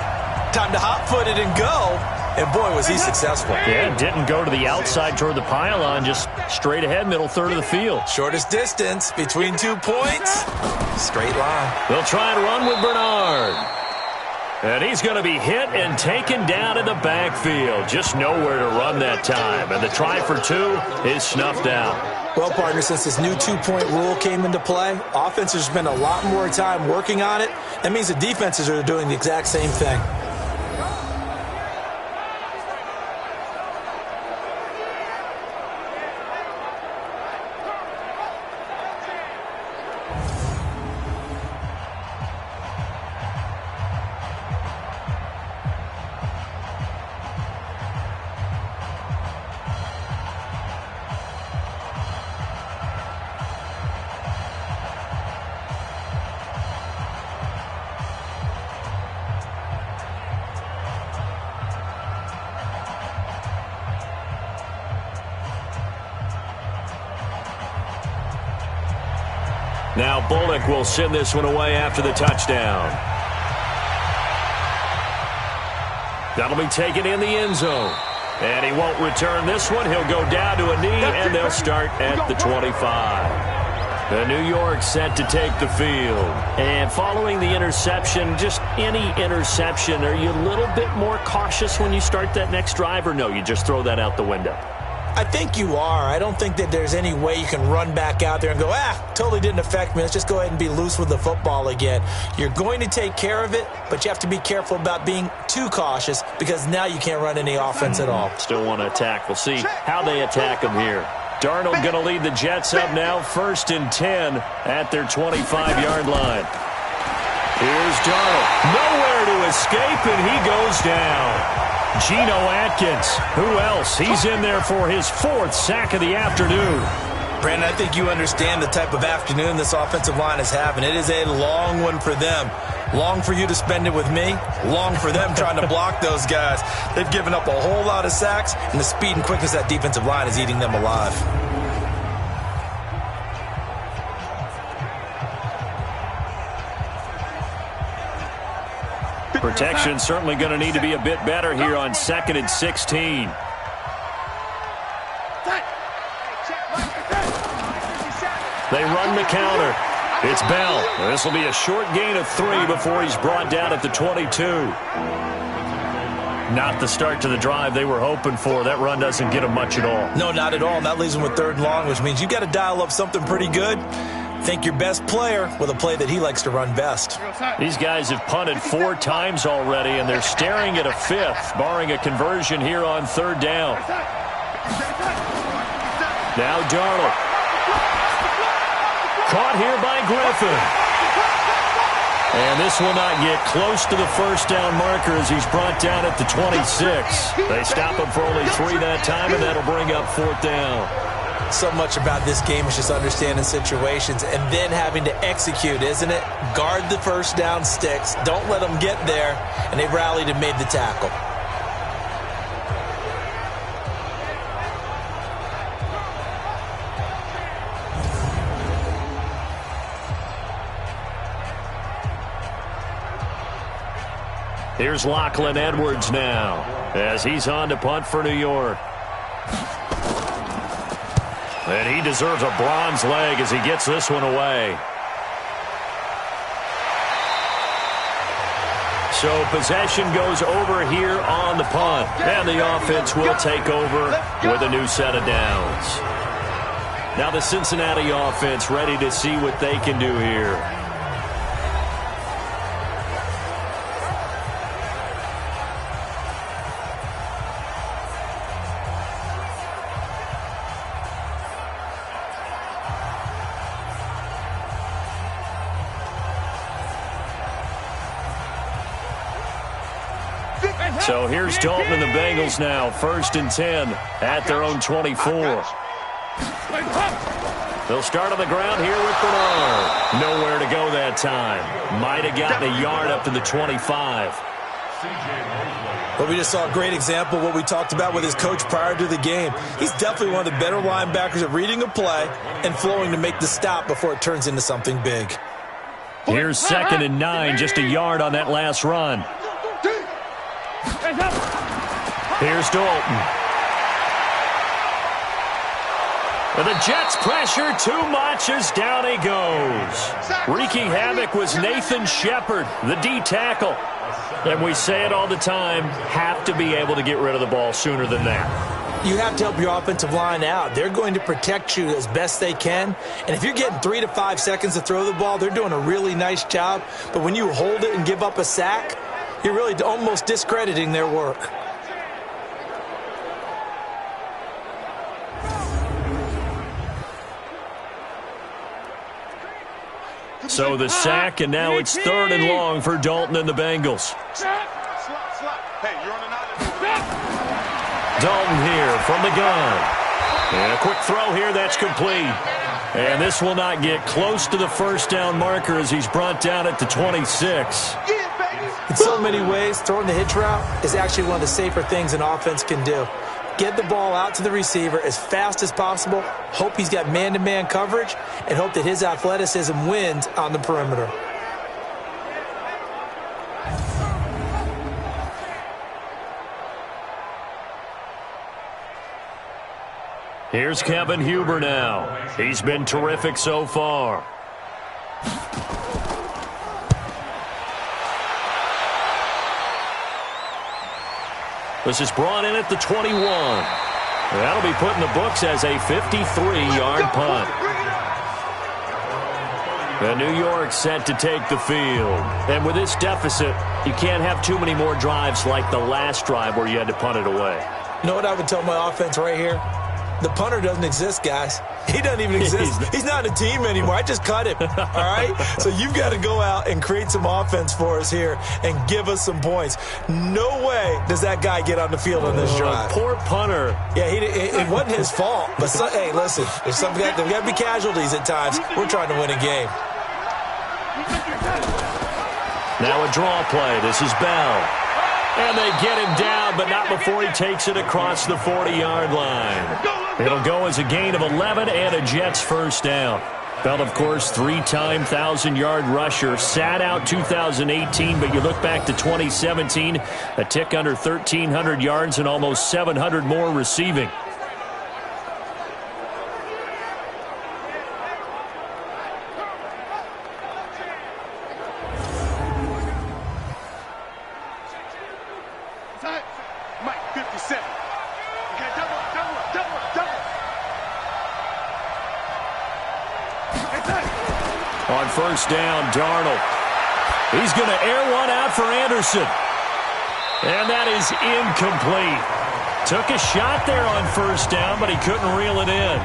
Time to hot-foot it and go. And, boy, was he successful. Yeah, didn't go to the outside toward the pylon, just straight ahead, middle third of the field. Shortest distance between 2 points. Straight line. They'll try and run with Bernard. And he's going to be hit and taken down in the backfield. Just nowhere to run that time. And the try for 2 is snuffed out. Well, partner, since this new 2-point rule came into play, offenses spend a lot more time working on it. That means the defenses are doing the exact same thing. Now Bullock will send this one away after the touchdown. That'll be taken in the end zone. And he won't return this one. He'll go down to a knee, and they'll start at the 25. The New York set to take the field. And following the interception, just any interception, are you a little bit more cautious when you start that next drive, or no, you just throw that out the window? I think you are. I don't think that there's any way you can run back out there and go, totally didn't affect me. Let's just go ahead and be loose with the football again. You're going to take care of it, but you have to be careful about being too cautious because now you can't run any offense at all. Still want to attack. We'll see how they attack him here. Darnold going to lead the Jets up now, 1st and 10 at their 25-yard line. Here's Darnold. Nowhere to escape, and he goes down. Geno Atkins, who else? He's in there for his 4th sack of the afternoon. Brandon, I think you understand the type of afternoon this offensive line is having. It is a long one for them. Long for you to spend it with me. Long for them trying to block those guys. They've given up a whole lot of sacks, and the speed and quickness of that defensive line is eating them alive. Protection certainly going to need to be a bit better here on 2nd and 16. They run the counter. It's Bell. This will be a short gain of 3 before he's brought down at the 22. Not the start to the drive they were hoping for. That run doesn't get them much at all. No, not at all. And that leaves them with 3rd and long, which means you got to dial up something pretty good. Think your best player with a play that he likes to run best. These guys have punted 4 times already, and they're staring at a 5th, barring a conversion here on 3rd down. Now Darnold. Caught here by Griffin. And this will not get close to the 1st down marker as he's brought down at the 26. They stop him for only 3 that time, and that'll bring up 4th down. So much about this game is just understanding situations and then having to execute, isn't it? Guard the 1st down sticks. Don't let them get there. And they rallied and made the tackle. Here's Lachlan Edwards now as he's on to punt for New York. And he deserves a bronze leg as he gets this one away. So possession goes over here on the punt. And the offense will take over with a new set of downs. Now the Cincinnati offense ready to see what they can do here. So here's Dalton and the Bengals now, 1st and 10 at their own 24. They'll start on the ground here with Bernard. Nowhere to go that time. Might have gotten a yard up to the 25. Well, we just saw a great example of what we talked about with his coach prior to the game. He's definitely one of the better linebackers at reading a play and flowing to make the stop before it turns into something big. Here's 2nd and 9, just a yard on that last run. Here's Dalton. And the Jets pressure too much as down he goes. Wreaking havoc was Nathan Shepard, the D tackle. And we say it all the time, have to be able to get rid of the ball sooner than that. You have to help your offensive line out. They're going to protect you as best they can. And if you're getting 3 to 5 seconds to throw the ball, they're doing a really nice job. But when you hold it and give up a sack, you're really almost discrediting their work. So the sack, and now it's 3rd and long for Dalton and the Bengals. Dalton here from the gun. And a quick throw here, that's complete. And this will not get close to the 1st down marker as he's brought down at the 26. In so many ways, throwing the hitch route is actually one of the safer things an offense can do. Get the ball out to the receiver as fast as possible, hope he's got man-to-man coverage, and hope that his athleticism wins on the perimeter. Here's Kevin Huber now. He's been terrific so far. This is brought in at the 21. That'll be put in the books as a 53-yard punt. And New York set to take the field. And with this deficit, you can't have too many more drives like the last drive where you had to punt it away. You know what I would tell my offense right here? The punter doesn't exist, guys. He doesn't even exist. He's not a team anymore. I just cut him, all right? So you've got to go out and create some offense for us here and give us some points. No way does that guy get on the field on this drive. Poor punter. Yeah, it wasn't his fault. But, hey, listen, there's got to be casualties at times. We're trying to win a game. Now a draw play. This is Bell. And they get him down, but not before he takes it across the 40-yard line. It'll go as a gain of 11 and a Jets 1st down. Bell, of course, 3-time 1,000-yard rusher. Sat out 2018, but you look back to 2017, a tick under 1,300 yards and almost 700 more receiving. On 1st down, Darnold. He's going to air one out for Anderson. And that is incomplete. Took a shot there on 1st down, but he couldn't reel it in.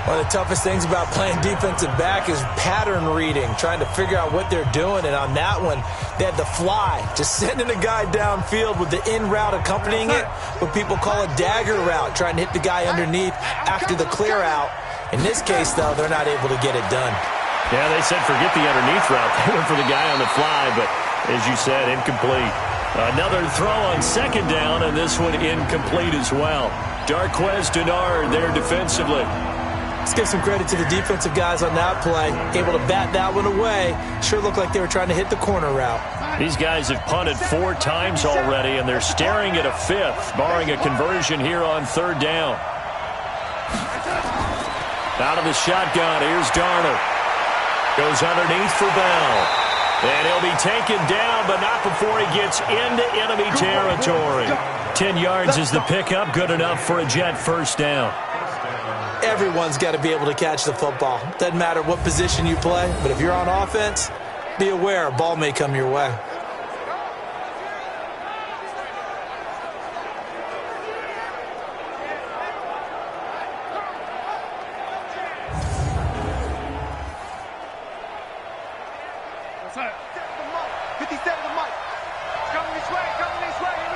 One of the toughest things about playing defensive back is pattern reading, trying to figure out what they're doing. And on that one, they had the fly, just sending a guy downfield with the in route accompanying it, what people call a dagger route, trying to hit the guy underneath after the clear out. In this case, though, they're not able to get it done. Yeah, they said forget the underneath route. They went for the guy on the fly, but as you said, incomplete. Another throw on 2nd down, and this one incomplete as well. Darquez Denard there defensively. Let's give some credit to the defensive guys on that play. Able to bat that one away. Sure looked like they were trying to hit the corner route. These guys have punted 4 times already, and they're staring at a 5th, barring a conversion here on 3rd down. Out of the shotgun, here's Darnold. Goes underneath for Bell. And he'll be taken down, but not before he gets into enemy territory. 10 yards is the pickup, good enough for a Jet 1st down. Everyone's got to be able to catch the football. Doesn't matter what position you play, but if you're on offense, be aware a ball may come your way. Coming this way, coming this way.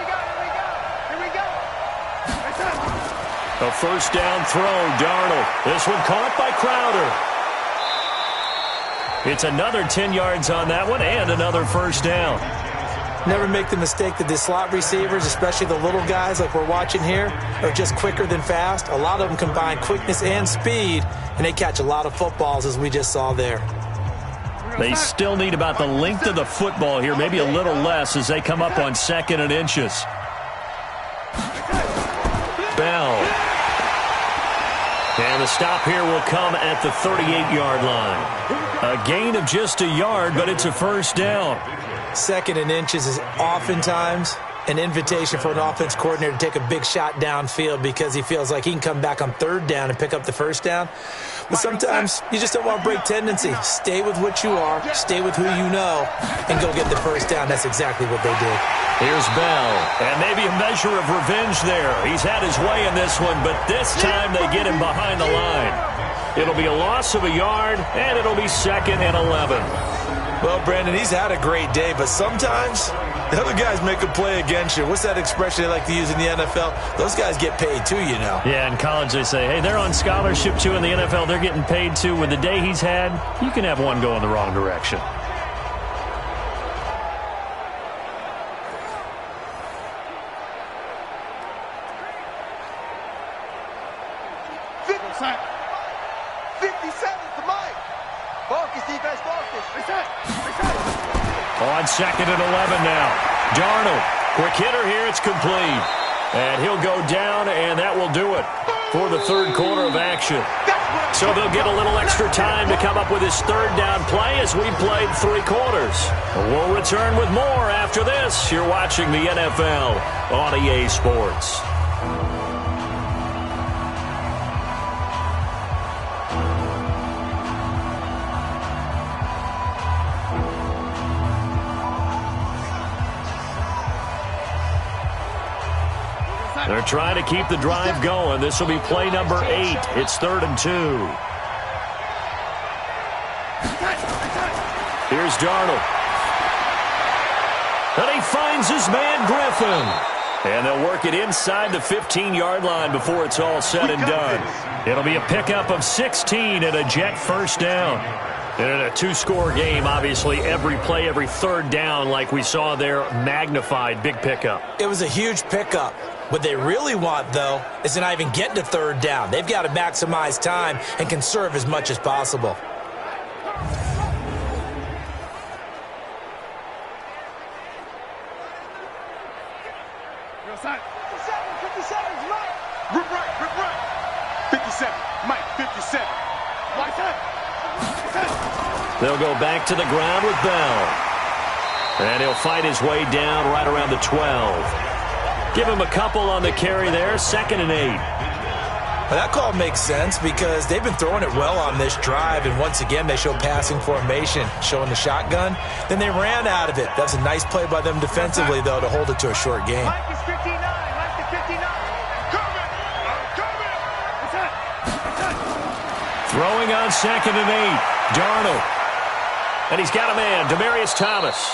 A first down throw, Darnold. This one caught by Crowder. It's another 10 yards on that one and another first down. Never make the mistake that the slot receivers, especially the little guys like we're watching here, are just quicker than fast. A lot of them combine quickness and speed, and they catch a lot of footballs, as we just saw there. They still need about the length of the football here, maybe a little less as they come up on 2nd and inches. Bell. And the stop here will come at the 38-yard line. A gain of just a yard, but it's a first down. 2nd and inches is oftentimes an invitation for an offense coordinator to take a big shot downfield because he feels like he can come back on 3rd down and pick up the first down. But sometimes you just don't want to break tendency. Stay with what you are, stay with who you know, and go get the first down. That's exactly what they did. Here's Bell, and maybe a measure of revenge there. He's had his way in this one, but this time they get him behind the line. It'll be a loss of a yard, and it'll be 2nd and 11. Well, Brandon, he's had a great day, but sometimes the other guys make a play against you. What's that expression they like to use in the NFL? Those guys get paid too, you know. Yeah, in college they say, hey, they're on scholarship too. In the NFL, they're getting paid too. With the day he's had, you can have one go in the wrong direction. On 2nd and 11 now. Darnold, quick hitter here, it's complete. And he'll go down, and that will do it for the 3rd quarter of action. So they'll get a little extra time to come up with his 3rd down play as we played 3 quarters. We'll return with more after this. You're watching the NFL on EA Sports. They're trying to keep the drive going. This will be play number 8. It's 3rd and 2. Here's Darnold. And he finds his man Griffin. And they'll work it inside the 15-yard line before it's all said and done. It'll be a pickup of 16 and a Jet first down. And in a 2-score game, obviously, every play, every 3rd down, like we saw there, magnified, big pickup. It was a huge pickup. What they really want, though, is to not even get to 3rd down. They've got to maximize time and conserve as much as possible. You're side. 57, Mike. Rip right. 57, Mike, 57. Right side. They'll go back to the ground with Bell. And he'll fight his way down right around the 12. Give him a couple on the carry there, 2nd and 8. Well, that call makes sense because they've been throwing it well on this drive, and once again they show passing formation, showing the shotgun. Then they ran out of it. That's a nice play by them defensively, though, to hold it to a short game. Mike is 59, Mike is 59. Coming. Throwing on 2nd and 8, Darnold. And he's got a man, Demaryius Thomas.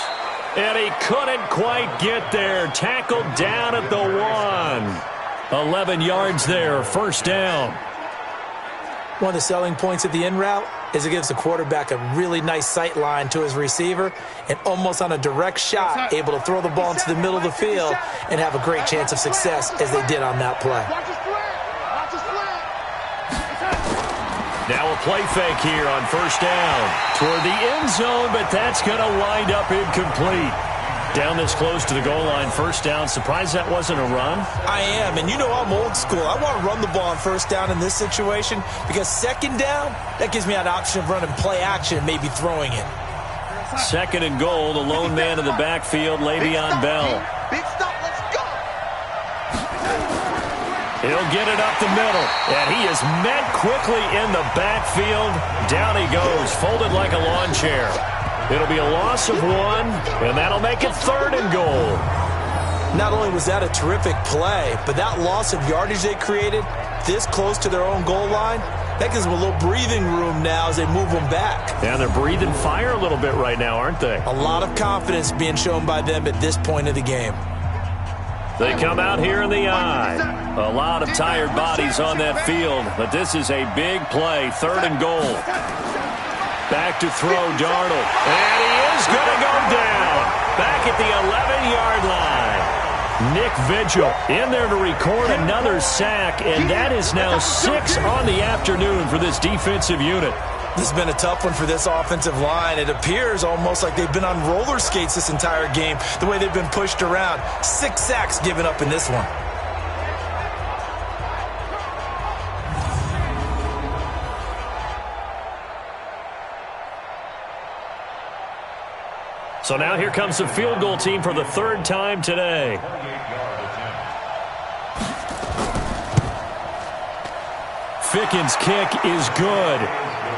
And he couldn't quite get there. Tackled down at the 1. 11 yards there, first down. One of the selling points of the in route is it gives the quarterback a really nice sight line to his receiver and almost on a direct shot able to throw the ball into the middle of the field and have a great chance of success as they did on that play. Now a play fake here on first down toward the end zone, but that's going to wind up incomplete. Down this close to the goal line, first down. Surprised that wasn't a run? I am, and you know I'm old school. I want to run the ball on first down in this situation because 2nd down, that gives me an option of running play action and maybe throwing it. 2nd and goal, the lone man in the backfield, Le'Veon Bell. Big stop, let's go. He'll get it up the middle, and he is met quickly in the backfield. Down he goes, folded like a lawn chair. It'll be a loss of 1, and that'll make it 3rd and goal. Not only was that a terrific play, but that loss of yardage they created this close to their own goal line, that gives them a little breathing room now as they move them back. And they're breathing fire a little bit right now, aren't they? A lot of confidence being shown by them at this point of the game. They come out here in the I. A lot of tired bodies on that field, but this is a big play, 3rd and goal. Back to throw, Darnold. And he is going to go down. Back at the 11-yard line. Nick Vigil in there to record another sack, and that is now 6 on the afternoon for this defensive unit. This has been a tough one for this offensive line. It appears almost like they've been on roller skates this entire game, the way they've been pushed around. 6 sacks given up in this one. So now here comes the field goal team for the 3rd time today. Ficken's kick is good.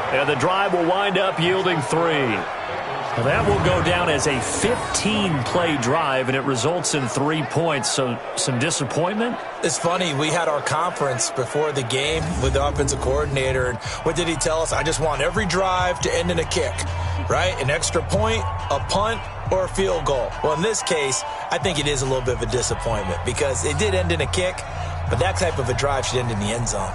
And the drive will wind up yielding 3. Well, that will go down as a 15-play drive, and it results in 3 points. So some disappointment? It's funny. We had our conference before the game with the offensive coordinator, and what did he tell us? I just want every drive to end in a kick, right? An extra point, a punt, or a field goal. Well, in this case, I think it is a little bit of a disappointment because it did end in a kick, but that type of a drive should end in the end zone.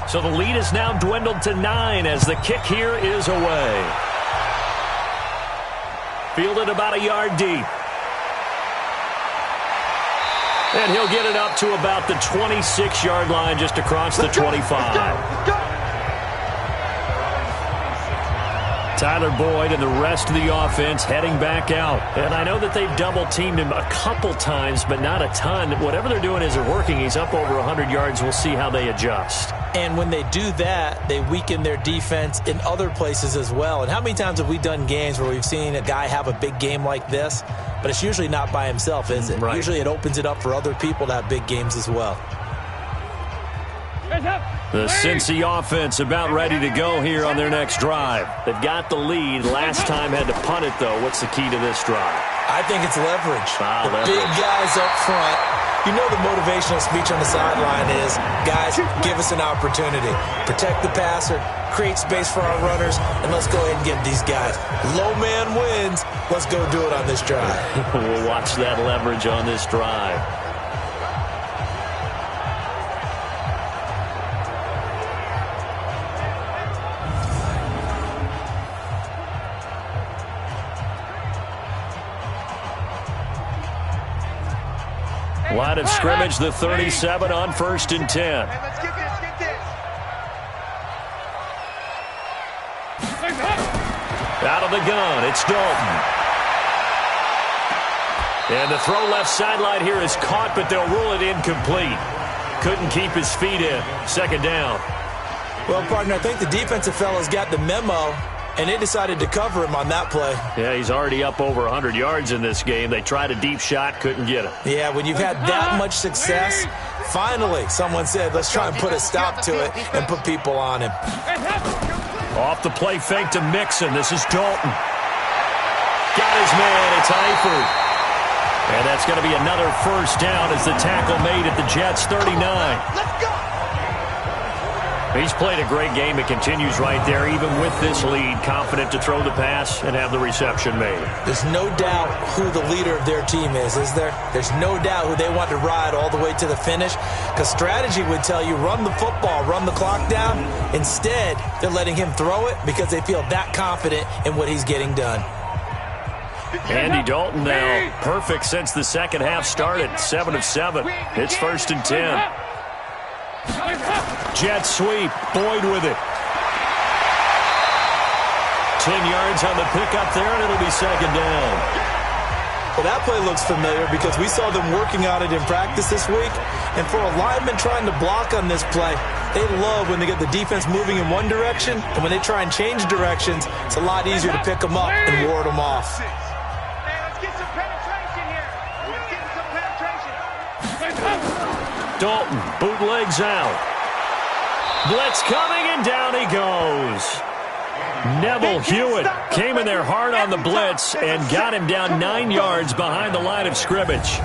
So the lead is now dwindled to 9 as the kick here is away. Fielded about a yard deep. And he'll get it up to about the 26-yard line just across the 25. Tyler Boyd and the rest of the offense heading back out. And I know that they've double-teamed him a couple times, but not a ton. Whatever they're doing isn't working. He's up over 100 yards. We'll see how they adjust. And when they do that, they weaken their defense in other places as well. And how many times have we done games where we've seen a guy have a big game like this, but it's usually not by himself, is it? Right. Usually it opens it up for other people to have big games as well. The Cincy offense about ready to go here on their next drive. They've got the lead. Last time had to punt it, though. What's the key to this drive? I think it's leverage. Leverage. Big guys up front. You know the motivational speech on the sideline is, guys, give us an opportunity. Protect the passer, create space for our runners, and let's go ahead and get these guys. Low man wins. Let's go do it on this drive. We'll watch that leverage on this drive. Line of scrimmage, the 37 on 1st and 10. Let's get this. Out of the gun, it's Dalton. And the throw left sideline here is caught, but they'll rule it incomplete. Couldn't keep his feet in. 2nd down. Well, partner, I think the defensive fellas got the memo, and they decided to cover him on that play. Yeah, he's already up over 100 yards in this game. They tried a deep shot, couldn't get him. Yeah, when you've had that much success, finally someone said, let's try and put a stop to it and put people on him. Off the play fake to Mixon. This is Dalton. Got his man. It's Eifert. And that's going to be another 1st down as the tackle made at the Jets' 39. Let's go. He's played a great game. It continues right there, even with this lead. Confident to throw the pass and have the reception made. There's no doubt who the leader of their team is there? There's no doubt who they want to ride all the way to the finish. Because strategy would tell you, run the football, run the clock down. Instead, they're letting him throw it because they feel that confident in what he's getting done. Andy Dalton now perfect since the second half started. 7 of 7. It's 1st and 10. Jet sweep. Boyd with it. 10 yards on the pickup there, and it'll be 2nd down. Well, that play looks familiar because we saw them working on it in practice this week. And for a lineman trying to block on this play, they love when they get the defense moving in one direction. And when they try and change directions, it's a lot easier to pick them up and ward them off. Hey, let's get some penetration here. Let's get some penetration. Dalton bootlegs out. Blitz coming, and down he goes. Neville Hewitt came in there hard on the blitz and got him down 9 yards behind the line of scrimmage.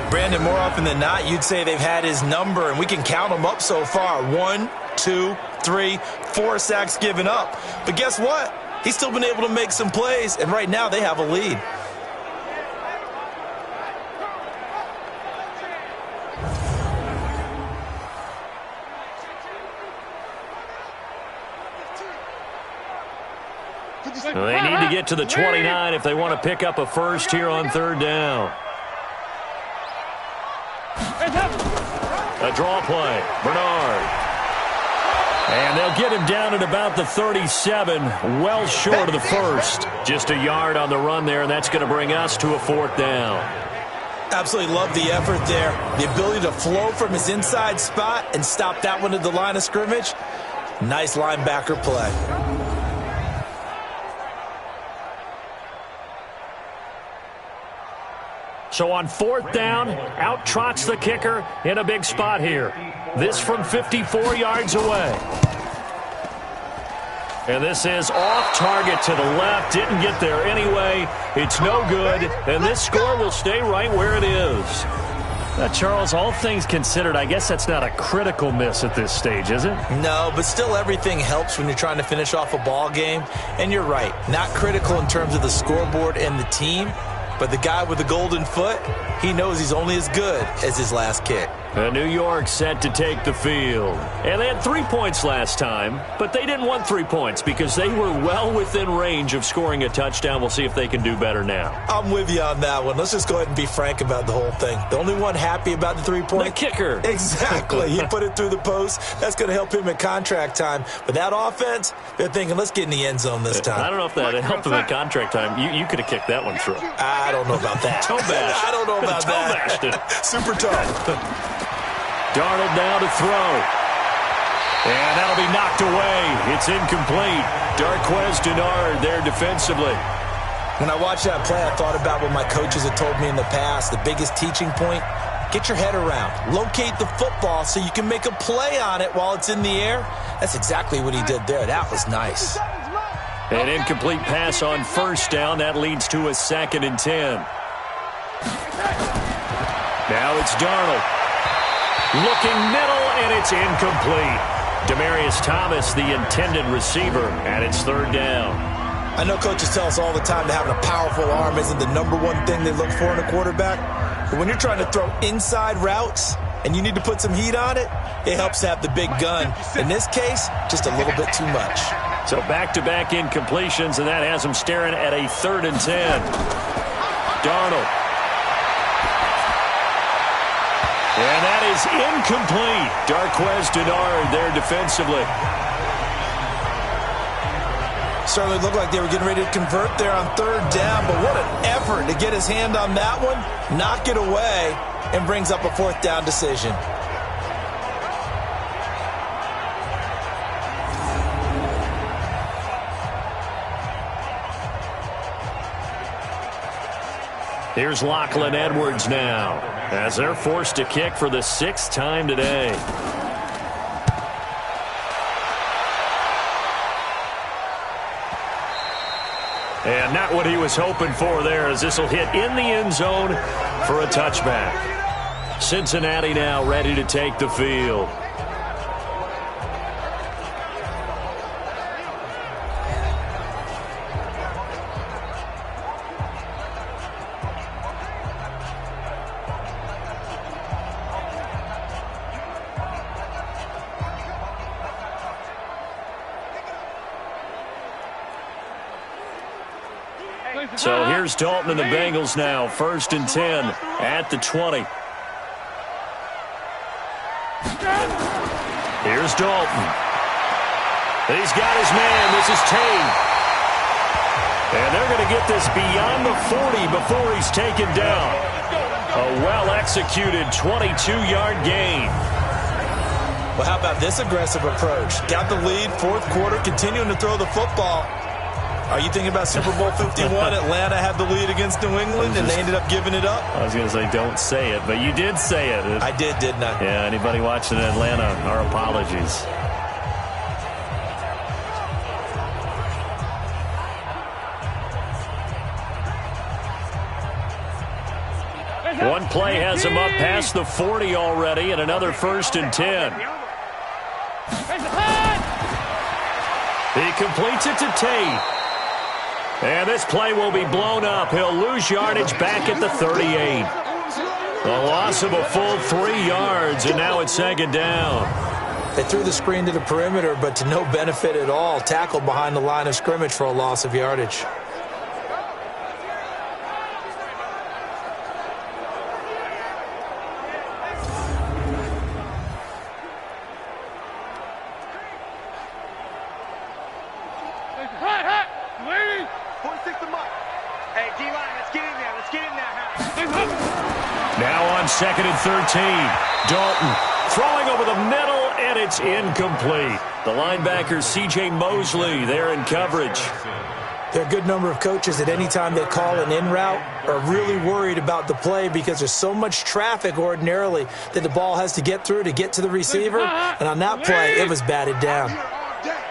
Brandon, more often than not, you'd say they've had his number, and we can count them up so far. 1, 2, 3, 4 sacks given up. But guess what? He's still been able to make some plays, and right now they have a lead. They need to get to the 29 if they want to pick up a first here on third down. A draw play. Bernard. And they'll get him down at about the 37, well short of the first. Just a yard on the run there, and that's going to bring us to a fourth down. Absolutely love the effort there. The ability to flow from his inside spot and stop that one at the line of scrimmage. Nice linebacker play. So on fourth down, out trots the kicker in a big spot here. This from 54 yards away. And this is off target to the left. Didn't get there anyway. It's no good. And this score will stay right where it is. Charles, all things considered, I guess that's not a critical miss at this stage, is it? No, but still everything helps when you're trying to finish off a ball game. And you're right, not critical in terms of the scoreboard and the team. But the guy with the golden foot, he knows he's only as good as his last kick. New York set to take the field. And they had 3 points last time, but they didn't want 3 points because they were well within range of scoring a touchdown. We'll see if they can do better now. I'm with you on that one. Let's just go ahead and be frank about the whole thing. The only one happy about the 3 point? The kicker. Exactly. He put it through the post. That's going to help him in contract time. But that offense, they're thinking, let's get in the end zone this time. I don't know if that helped him in contract time. You could have kicked that one through. I don't know about that. Toe bash. I don't know about that. Toe bashed it. Super tough. Darnold now to throw. And that'll be knocked away. It's incomplete. Darquez Denard there defensively. When I watched that play, I thought about what my coaches had told me in the past. The biggest teaching point, get your head around. Locate the football so you can make a play on it while it's in the air. That's exactly what he did there. That was nice. An incomplete pass on first down. That leads to a 2nd and 10. Now it's Darnold. Looking middle, and it's incomplete. Demaryius Thomas, the intended receiver, and it's third down. I know coaches tell us all the time that having a powerful arm isn't the #1 thing they look for in a quarterback. But when you're trying to throw inside routes and you need to put some heat on it, it helps to have the big gun. In this case, just a little bit too much. So back-to-back incompletions, and that has him staring at a 3rd and 10. Darnold. And that is incomplete. Darquez Denard there defensively. Certainly looked like they were getting ready to convert there on 3rd down, but what an effort to get his hand on that one, knock it away, and brings up a 4th down decision. Here's Lachlan Edwards now, as they're forced to kick for the 6th time today. And not what he was hoping for there, as this will hit in the end zone for a touchback. Cincinnati now ready to take the field. So here's Dalton and the Bengals now. 1st and 10 at the 20. Here's Dalton. He's got his man. This is Tate. And they're going to get this beyond the 40 before he's taken down. A well-executed 22-yard gain. Well, how about this aggressive approach? Got the lead, 4th quarter, continuing to throw the football. Are you thinking about Super Bowl 51? Atlanta had the lead against New England, and they ended up giving it up? I was going to say, don't say it, but you did say it. I did, didn't I? Yeah, anybody watching in Atlanta, our apologies. One play has him up past the 40 already, and another 1st and 10. He completes it to Tate. And this play will be blown up. He'll lose yardage back at the 38. A loss of a full 3 yards, and now it's 2nd down. They threw the screen to the perimeter, but to no benefit at all. Tackled behind the line of scrimmage for a loss of yardage. Now on 2nd and 13. Dalton throwing over the middle, and it's incomplete. The linebacker, C.J. Mosley, there in coverage. There are a good number of coaches at any time they call an in route are really worried about the play because there's so much traffic ordinarily that the ball has to get through to get to the receiver. And on that play, it was batted down.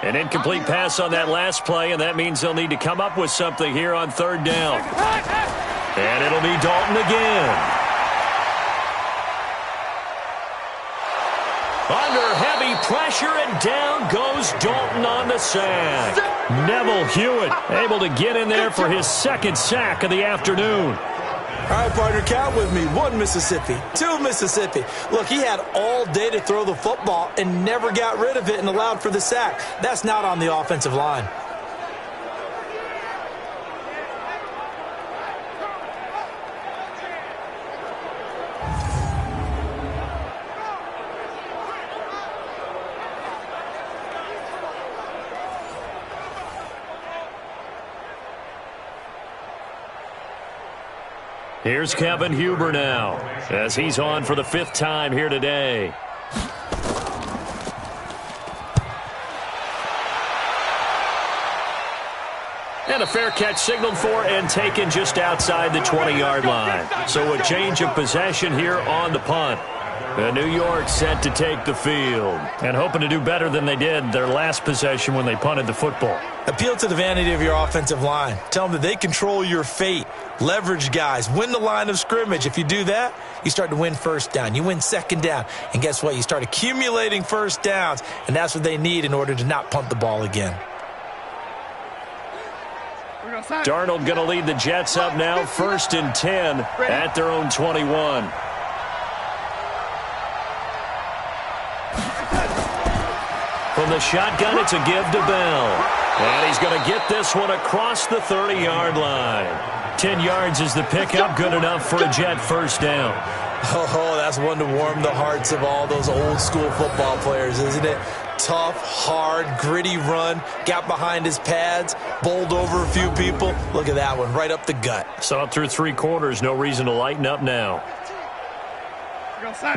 An incomplete pass on that last play, and that means they'll need to come up with something here on 3rd down. And it'll be Dalton again. Under heavy pressure, and down goes Dalton on the sack. Neville Hewitt able to get in there for his 2nd sack of the afternoon. All right, partner, count with me. 1 Mississippi, 2 Mississippi. Look, he had all day to throw the football and never got rid of it and allowed for the sack. That's not on the offensive line. Here's Kevin Huber now, as he's on for the 5th time here today. And a fair catch signaled for and taken just outside the 20-yard line. So a change of possession here on the punt. And New York set to take the field and hoping to do better than they did their last possession when they punted the football. Appeal to the vanity of your offensive line. Tell them that they control your fate. Leverage guys. Win the line of scrimmage. If you do that, you start to win 1st down. You win 2nd down. And guess what? You start accumulating 1st downs. And that's what they need in order to not punt the ball again. Darnold going to lead the Jets up now. 1st and 10 at their own 21. From the shotgun, it's a give to Bell. And he's going to get this one across the 30-yard line. 10 yards is the pickup, good enough for a Jet 1st down. Oh, that's one to warm the hearts of all those old-school football players, isn't it? Tough, hard, gritty run, got behind his pads, bowled over a few people. Look at that one, right up the gut. Saw it through 3 quarters, no reason to lighten up now.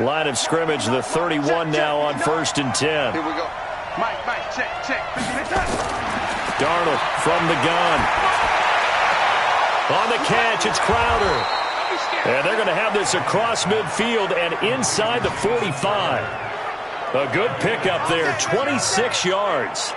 Line of scrimmage, the 31 now on 1st and 10. Here we go. Mike, check. Darnold from the gun. On the catch, it's Crowder. And they're going to have this across midfield and inside the 45. A good pickup there, 26 yards.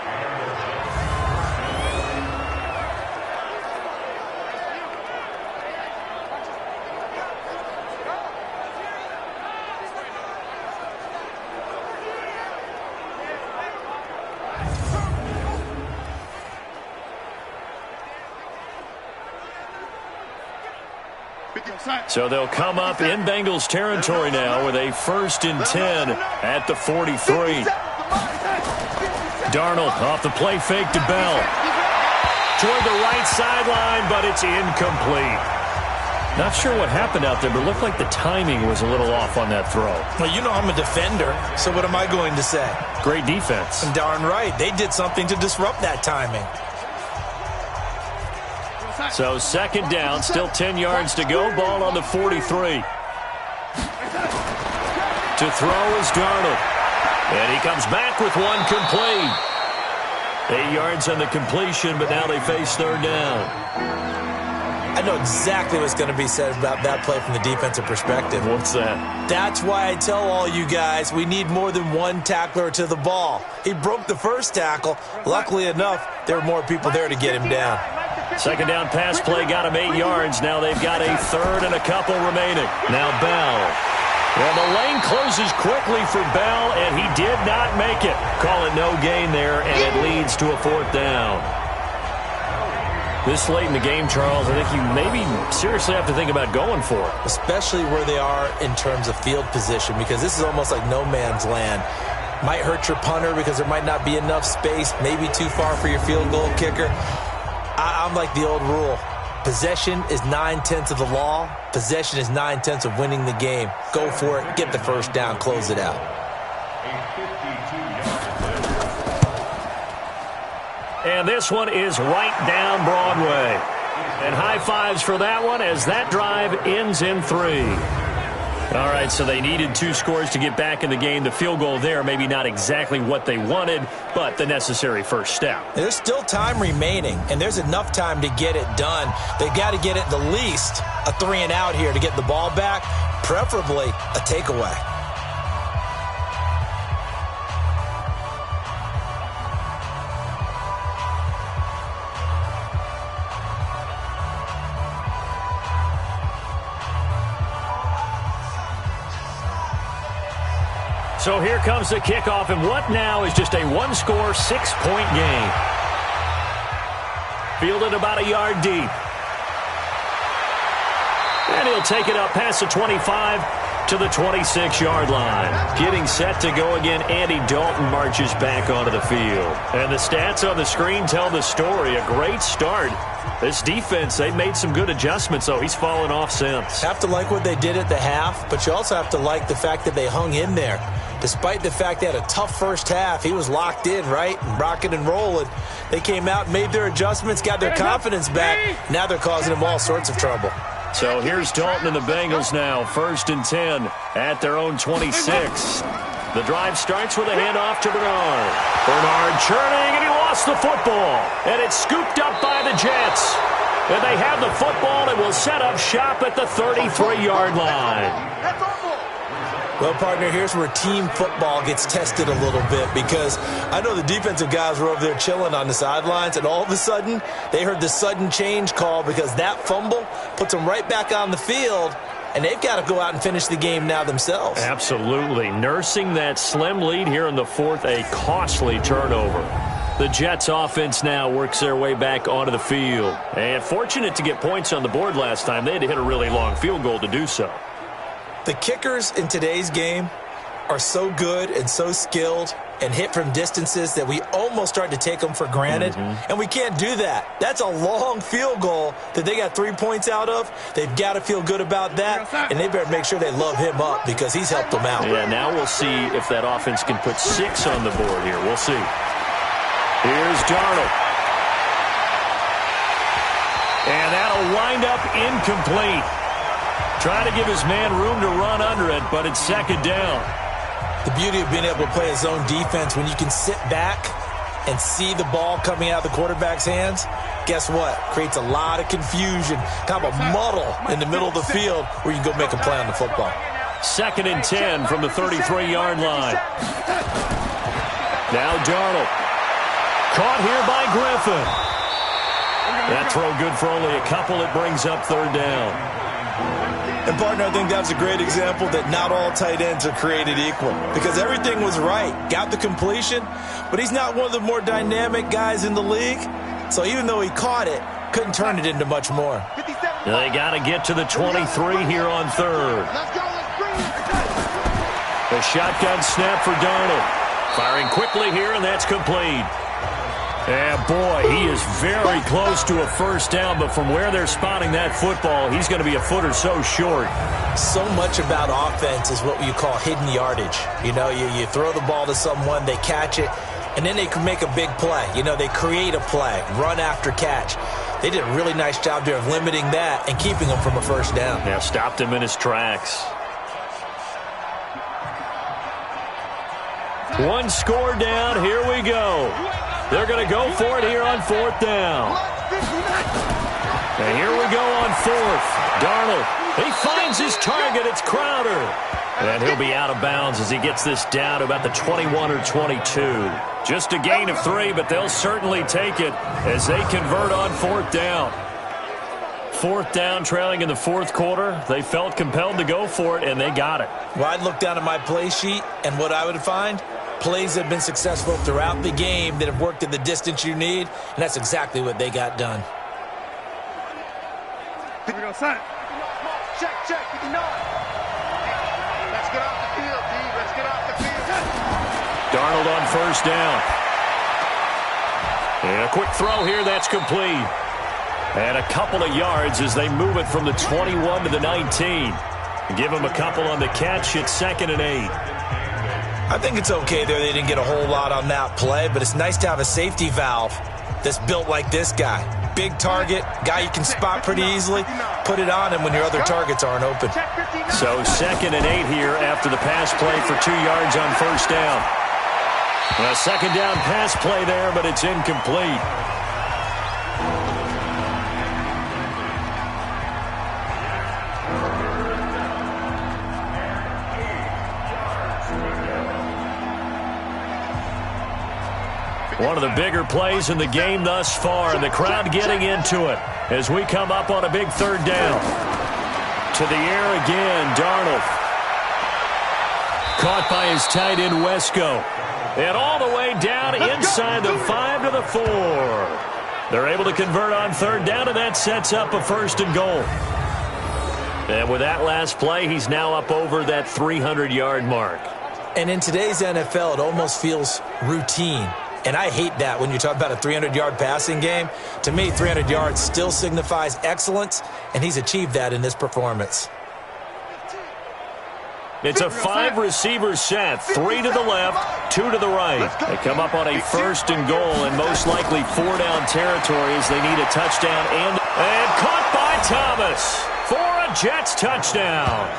So they'll come up in Bengals territory now with a 1st and 10 at the 43. Darnold off the play fake to Bell. Toward the right sideline, but it's incomplete. Not sure what happened out there, but it looked like the timing was a little off on that throw. Well, you know I'm a defender, so what am I going to say? Great defense. And darn right, they did something to disrupt that timing. So 2nd down, still 10 yards to go. Ball on the 43. To throw is Darnold. And he comes back with one complete. 8 yards on the completion, but now they face 3rd down. I know exactly what's going to be said about that play from the defensive perspective. What's that? That's why I tell all you guys we need more than one tackler to the ball. He broke the first tackle. Luckily enough, there were more people there to get him down. Second down pass play got him 8 yards. Now they've got a third and a couple remaining. Now Bell. Well, the lane closes quickly for Bell, and he did not make it. Call it no gain there, and it leads to a 4th down. This late in the game, Charles, I think you maybe seriously have to think about going for it. Especially where they are in terms of field position, because this is almost like no man's land. Might hurt your punter because there might not be enough space, maybe too far for your field goal kicker. I'm like the old rule. Possession is 9/10 of the law. Possession is 9/10 of winning the game. Go for it. Get the first down. Close it out. And this one is right down Broadway. And high fives for that one as that drive ends in 3. All right, so they needed 2 scores to get back in the game. The field goal there, maybe not exactly what they wanted, but the necessary first step. There's still time remaining, and there's enough time to get it done. They've got to get it the least a 3 and out here to get the ball back, preferably a takeaway. So here comes the kickoff, and what now is just a 1-score, 6-point game. Fielded about a yard deep. And he'll take it up past the 25 to the 26-yard line. Getting set to go again, Andy Dalton marches back onto the field. And the stats on the screen tell the story. A great start. This defense, they've made some good adjustments, though. He's fallen off since. Have to like what they did at the half, but you also have to like the fact that they hung in there. Despite the fact they had a tough first half, he was locked in, right? And rocking and rolling. They came out, made their adjustments, got their confidence back. Now they're causing him all sorts of trouble. So here's Dalton and the Bengals now. 1st and 10 at their own 26. The drive starts with a handoff to Bernard. Bernard churning, and he lost the football. And it's scooped up by the Jets. And they have the football and will set up shop at the 33-yard line. Well, partner, here's where team football gets tested a little bit, because I know the defensive guys were over there chilling on the sidelines, and all of a sudden they heard the sudden change call because that fumble puts them right back on the field, and they've got to go out and finish the game now themselves. Absolutely. Nursing that slim lead here in the 4th, a costly turnover. The Jets offense now works their way back onto the field. And fortunate to get points on the board last time. They had to hit a really long field goal to do so. The kickers in today's game are so good and so skilled and hit from distances that we almost start to take them for granted. And we can't do that. That's a long field goal that they got 3 points out of. They've got to feel good about that, and they better make sure they love him up because he's helped them out. Yeah, now we'll see if that offense can put 6 on the board here. We'll see. Here's Darnold. And that'll wind up incomplete. Trying to give his man room to run under it, but it's 2nd down. The beauty of being able to play a zone defense, when you can sit back and see the ball coming out of the quarterback's hands, guess what? Creates a lot of confusion, kind of a muddle in the middle of the field where you can go make a play on the football. 2nd and 10 from the 33-yard line. Now Darnold. Caught here by Griffin. That throw good for only a couple. It brings up 3rd down. And, partner, I think that's a great example that not all tight ends are created equal, because everything was right. Got the completion, but he's not one of the more dynamic guys in the league. So even though he caught it, couldn't turn it into much more. They got to get to the 23 here on 3rd. A shotgun snap for Darnold. Firing quickly here, and that's complete. And, boy, he is very close to a first down, but from where they're spotting that football, he's going to be a foot or so short. So much about offense is what you call hidden yardage. You know, you throw the ball to someone, they catch it, and then they can make a big play. You know, they create a play, run after catch. They did a really nice job there of limiting that and keeping him from a first down. Yeah, stopped him in his tracks. 1 score down. Here we go. They're going to go for it here on 4th down. And here we go on 4th. Darnold, he finds his target. It's Crowder. And he'll be out of bounds as he gets this down to about the 21 or 22. Just a gain of 3, but they'll certainly take it as they convert on 4th down. 4th down, trailing in the 4th quarter. They felt compelled to go for it, and they got it. Well, I'd look down at my play sheet, and what I would find, plays that have been successful throughout the game that have worked at the distance you need, and that's exactly what they got done. Here we go, son. Check, 59. Let's get off the field, D. Let's get off the field. Darnold on 1st down. And a quick throw here, that's complete. And a couple of yards as they move it from the 21 to the 19. Give them a couple on the catch. It's 2nd and 8. I think it's okay there. They didn't get a whole lot on that play, but it's nice to have a safety valve that's built like this guy. Big target, guy you can spot pretty easily. Put it on him when your other targets aren't open. So 2nd and 8 here after the pass play for 2 yards on 1st down. A 2nd down pass play there, but it's incomplete. One of the bigger plays in the game thus far, and the crowd getting into it as we come up on a big 3rd down. To the air again, Darnold. Caught by his tight end, Wesco. And all the way down inside the 5 to the 4. They're able to convert on 3rd down, and that sets up a 1st and goal. And with that last play, he's now up over that 300-yard mark. And in today's NFL, it almost feels routine. And I hate that when you talk about a 300-yard passing game. To me, 300 yards still signifies excellence, and he's achieved that in this performance. It's a 5-receiver set, 3 to the left, 2 to the right. They come up on a 1st and goal, and most likely 4-down territory as they need a touchdown. And caught by Thomas for a Jets touchdown.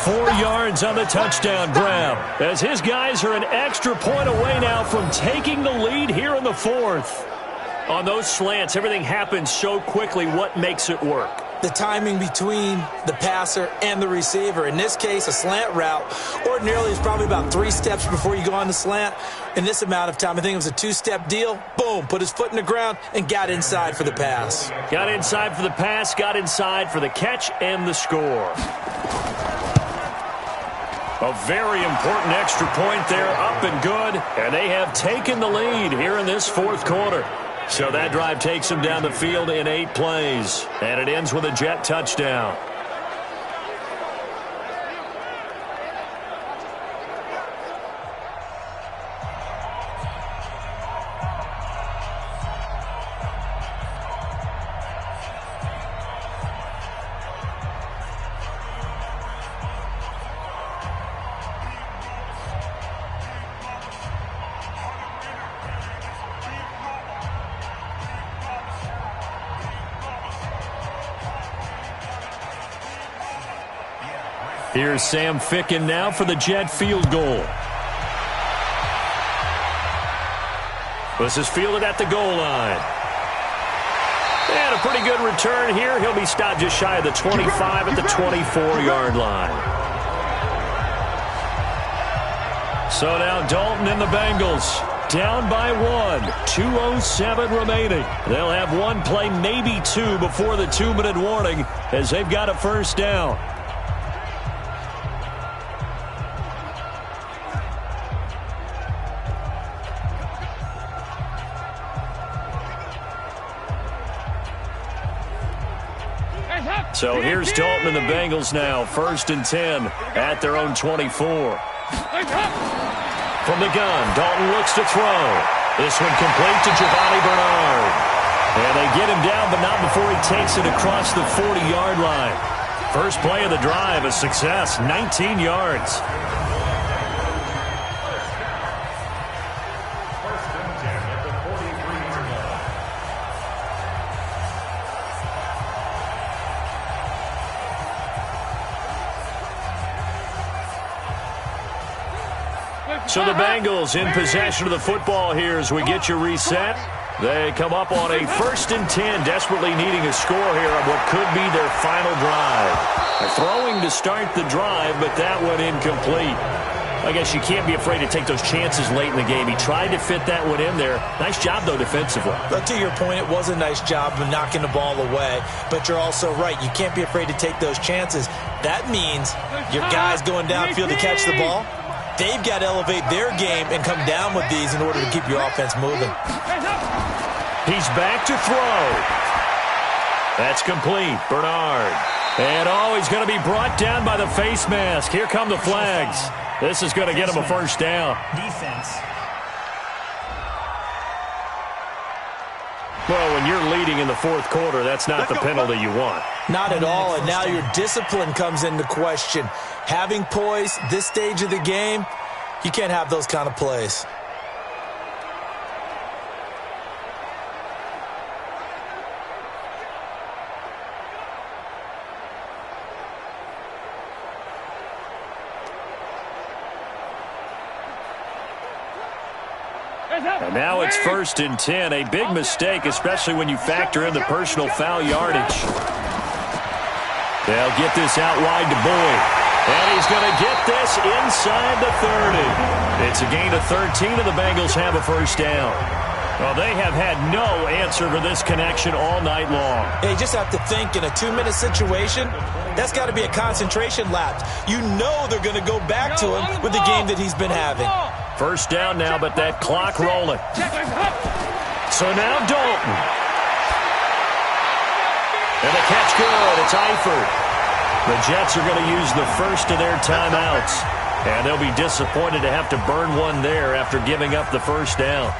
4 yards on the touchdown grab, as his guys are an extra point away now from taking the lead here in the 4th. On those slants, everything happens so quickly. What makes it work? The timing between the passer and the receiver. In this case, a slant route ordinarily is probably about 3 steps before you go on the slant. In this amount of time, I think it was a 2-step deal. Boom, put his foot in the ground and got inside for the pass. Got inside for the pass, got inside for the catch and the score. A very important extra point there, up and good, and they have taken the lead here in this 4th quarter. So that drive takes them down the field in 8 plays, and it ends with a Jet touchdown. Here's Sam Ficken now for the Jet field goal. This is fielded at the goal line. And a pretty good return here. He'll be stopped just shy of the 25 at the 24-yard line. So now Dalton and the Bengals down by 1. 2:07 remaining. They'll have 1 play, maybe 2, before the 2-minute warning as they've got a 1st down. So here's Dalton and the Bengals now, 1st and 10 at their own 24. From the gun, Dalton looks to throw. This one complete to Giovanni Bernard. And they get him down, but not before he takes it across the 40-yard line. First play of the drive, a success, 19 yards. So the Bengals in possession of the football here as we get you reset. They come up on a 1st and 10, desperately needing a score here on what could be their final drive. They're throwing to start the drive, but that one incomplete. I guess you can't be afraid to take those chances late in the game. He tried to fit that one in there. Nice job, though, defensively. But to your point, it was a nice job of knocking the ball away. But you're also right. You can't be afraid to take those chances. That means your guys going downfield to catch the ball, they've got to elevate their game and come down with these in order to keep your offense moving. He's back to throw. That's complete. Bernard. And he's going to be brought down by the face mask. Here come the flags. This is going to get him a first down. Defense. Well, when you're leading in the 4th quarter, that's not the penalty you want. Not at all, and now your discipline comes into question. Having poise this stage of the game, you can't have those kind of plays. And now it's 1st and 10. A big mistake, especially when you factor in the personal foul yardage. They'll get this out wide to Boyd. And he's going to get this inside the 30. It's a gain of 13, and the Bengals have a first down. Well, they have had no answer for this connection all night long. You just have to think in a 2-minute situation, that's got to be a concentration lapse. You know they're going to go back to him with the game that he's been having. First down now, but that clock rolling. So now Dalton. And the catch good. It's Eifert. The Jets are going to use the first of their timeouts. And they'll be disappointed to have to burn one there after giving up the first down.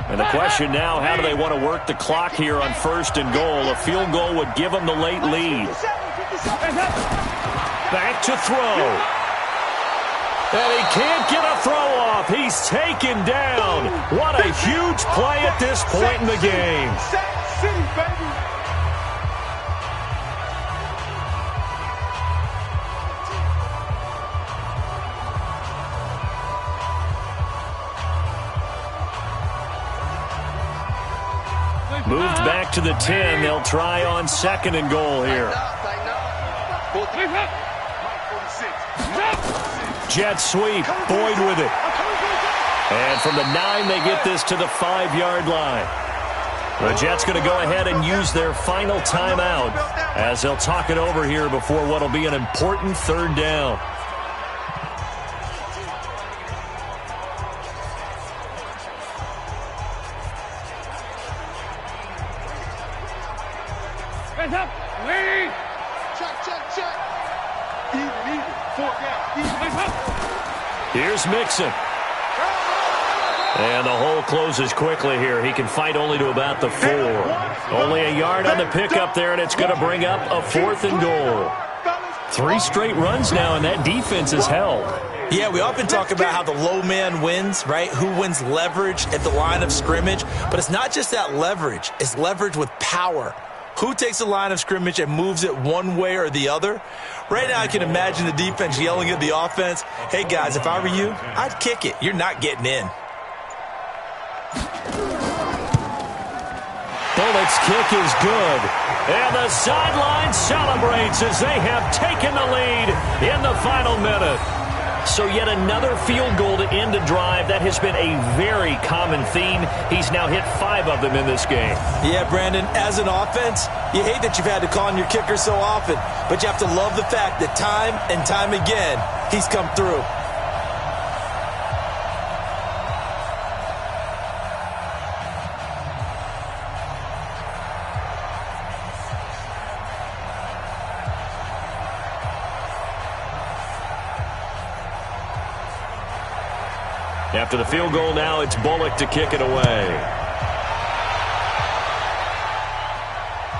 And the question now, how do they want to work the clock here on 1st and goal? A field goal would give them the late lead. Back to throw. And he can't get a throw off. He's taken down. What a huge play at this point in the game. Moved back to the 10. They'll try on 2nd and goal here. Jet sweep. Boyd with it. And from the 9, they get this to the 5-yard line. The Jets going to go ahead and use their final timeout as they'll talk it over here before what will be an important 3rd down. Up, lead. Check. Even. 4 down. Here's Mixon. And the hole closes quickly here. He can fight only to about the 4. Only a yard on the pickup there, and it's going to bring up a 4th and goal. 3 straight runs now, and that defense is held. Yeah, we often talk about how the low man wins, right? Who wins leverage at the line of scrimmage. But it's not just that leverage. It's leverage with power. Who takes the line of scrimmage and moves it one way or the other? Right now I can imagine the defense yelling at the offense, hey guys, if I were you, I'd kick it. You're not getting in. Bullock's kick is good. And the sideline celebrates as they have taken the lead in the final minute. So yet another field goal to end a drive. That has been a very common theme. He's now hit 5 of them in this game. Yeah, Brandon, as an offense, you hate that you've had to call on your kicker so often, but you have to love the fact that time and time again, he's come through. After the field goal now, it's Bullock to kick it away.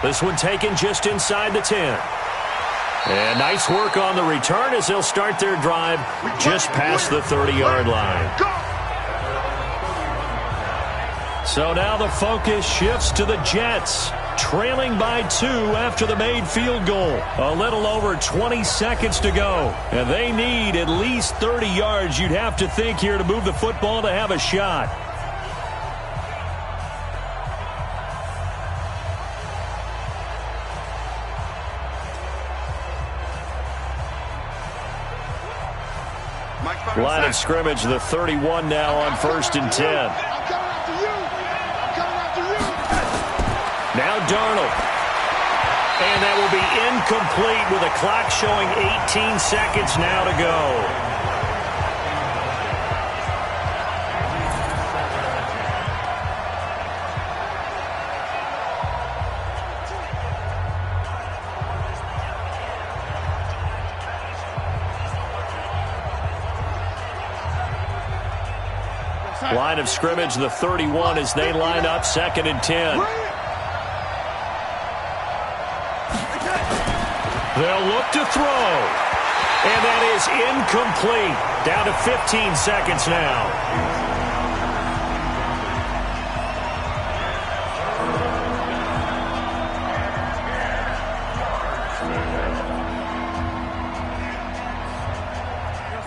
This one taken just inside the 10. And nice work on the return as they'll start their drive just past the 30-yard line. So now the focus shifts to the Jets. trailing by 2 after the made field goal. A little over 20 seconds to go. And they need at least 30 yards, you'd have to think, here to move the football to have a shot. Line of scrimmage, the 31 now on 1st and 10. Now Darnold. And that will be incomplete with a clock showing 18 seconds now to go. Line of scrimmage, the 31 as they line up 2nd and 10. They'll look to throw. And that is incomplete. Down to 15 seconds now.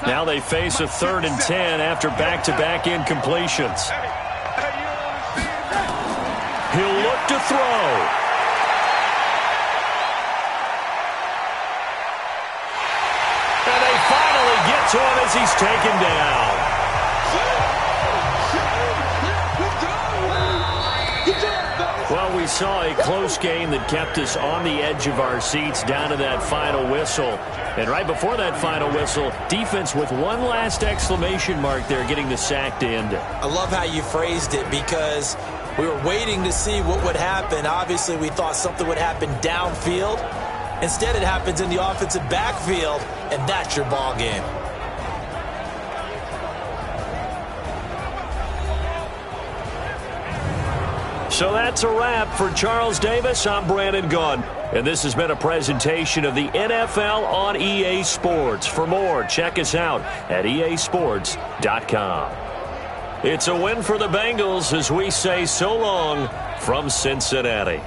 Now they face a 3rd and 10 after back-to-back incompletions. He'll look to throw. And they finally get to him as he's taken down. Well, we saw a close game that kept us on the edge of our seats down to that final whistle. And right before that final whistle, defense with one last exclamation mark there, getting the sack to end it. I love how you phrased it, because we were waiting to see what would happen. Obviously, we thought something would happen downfield. Instead, it happens in the offensive backfield, and that's your ball game. So that's a wrap for Charles Davis. I'm Brandon Gunn. And this has been a presentation of the NFL on EA Sports. For more, check us out at easports.com. It's a win for the Bengals as we say so long from Cincinnati.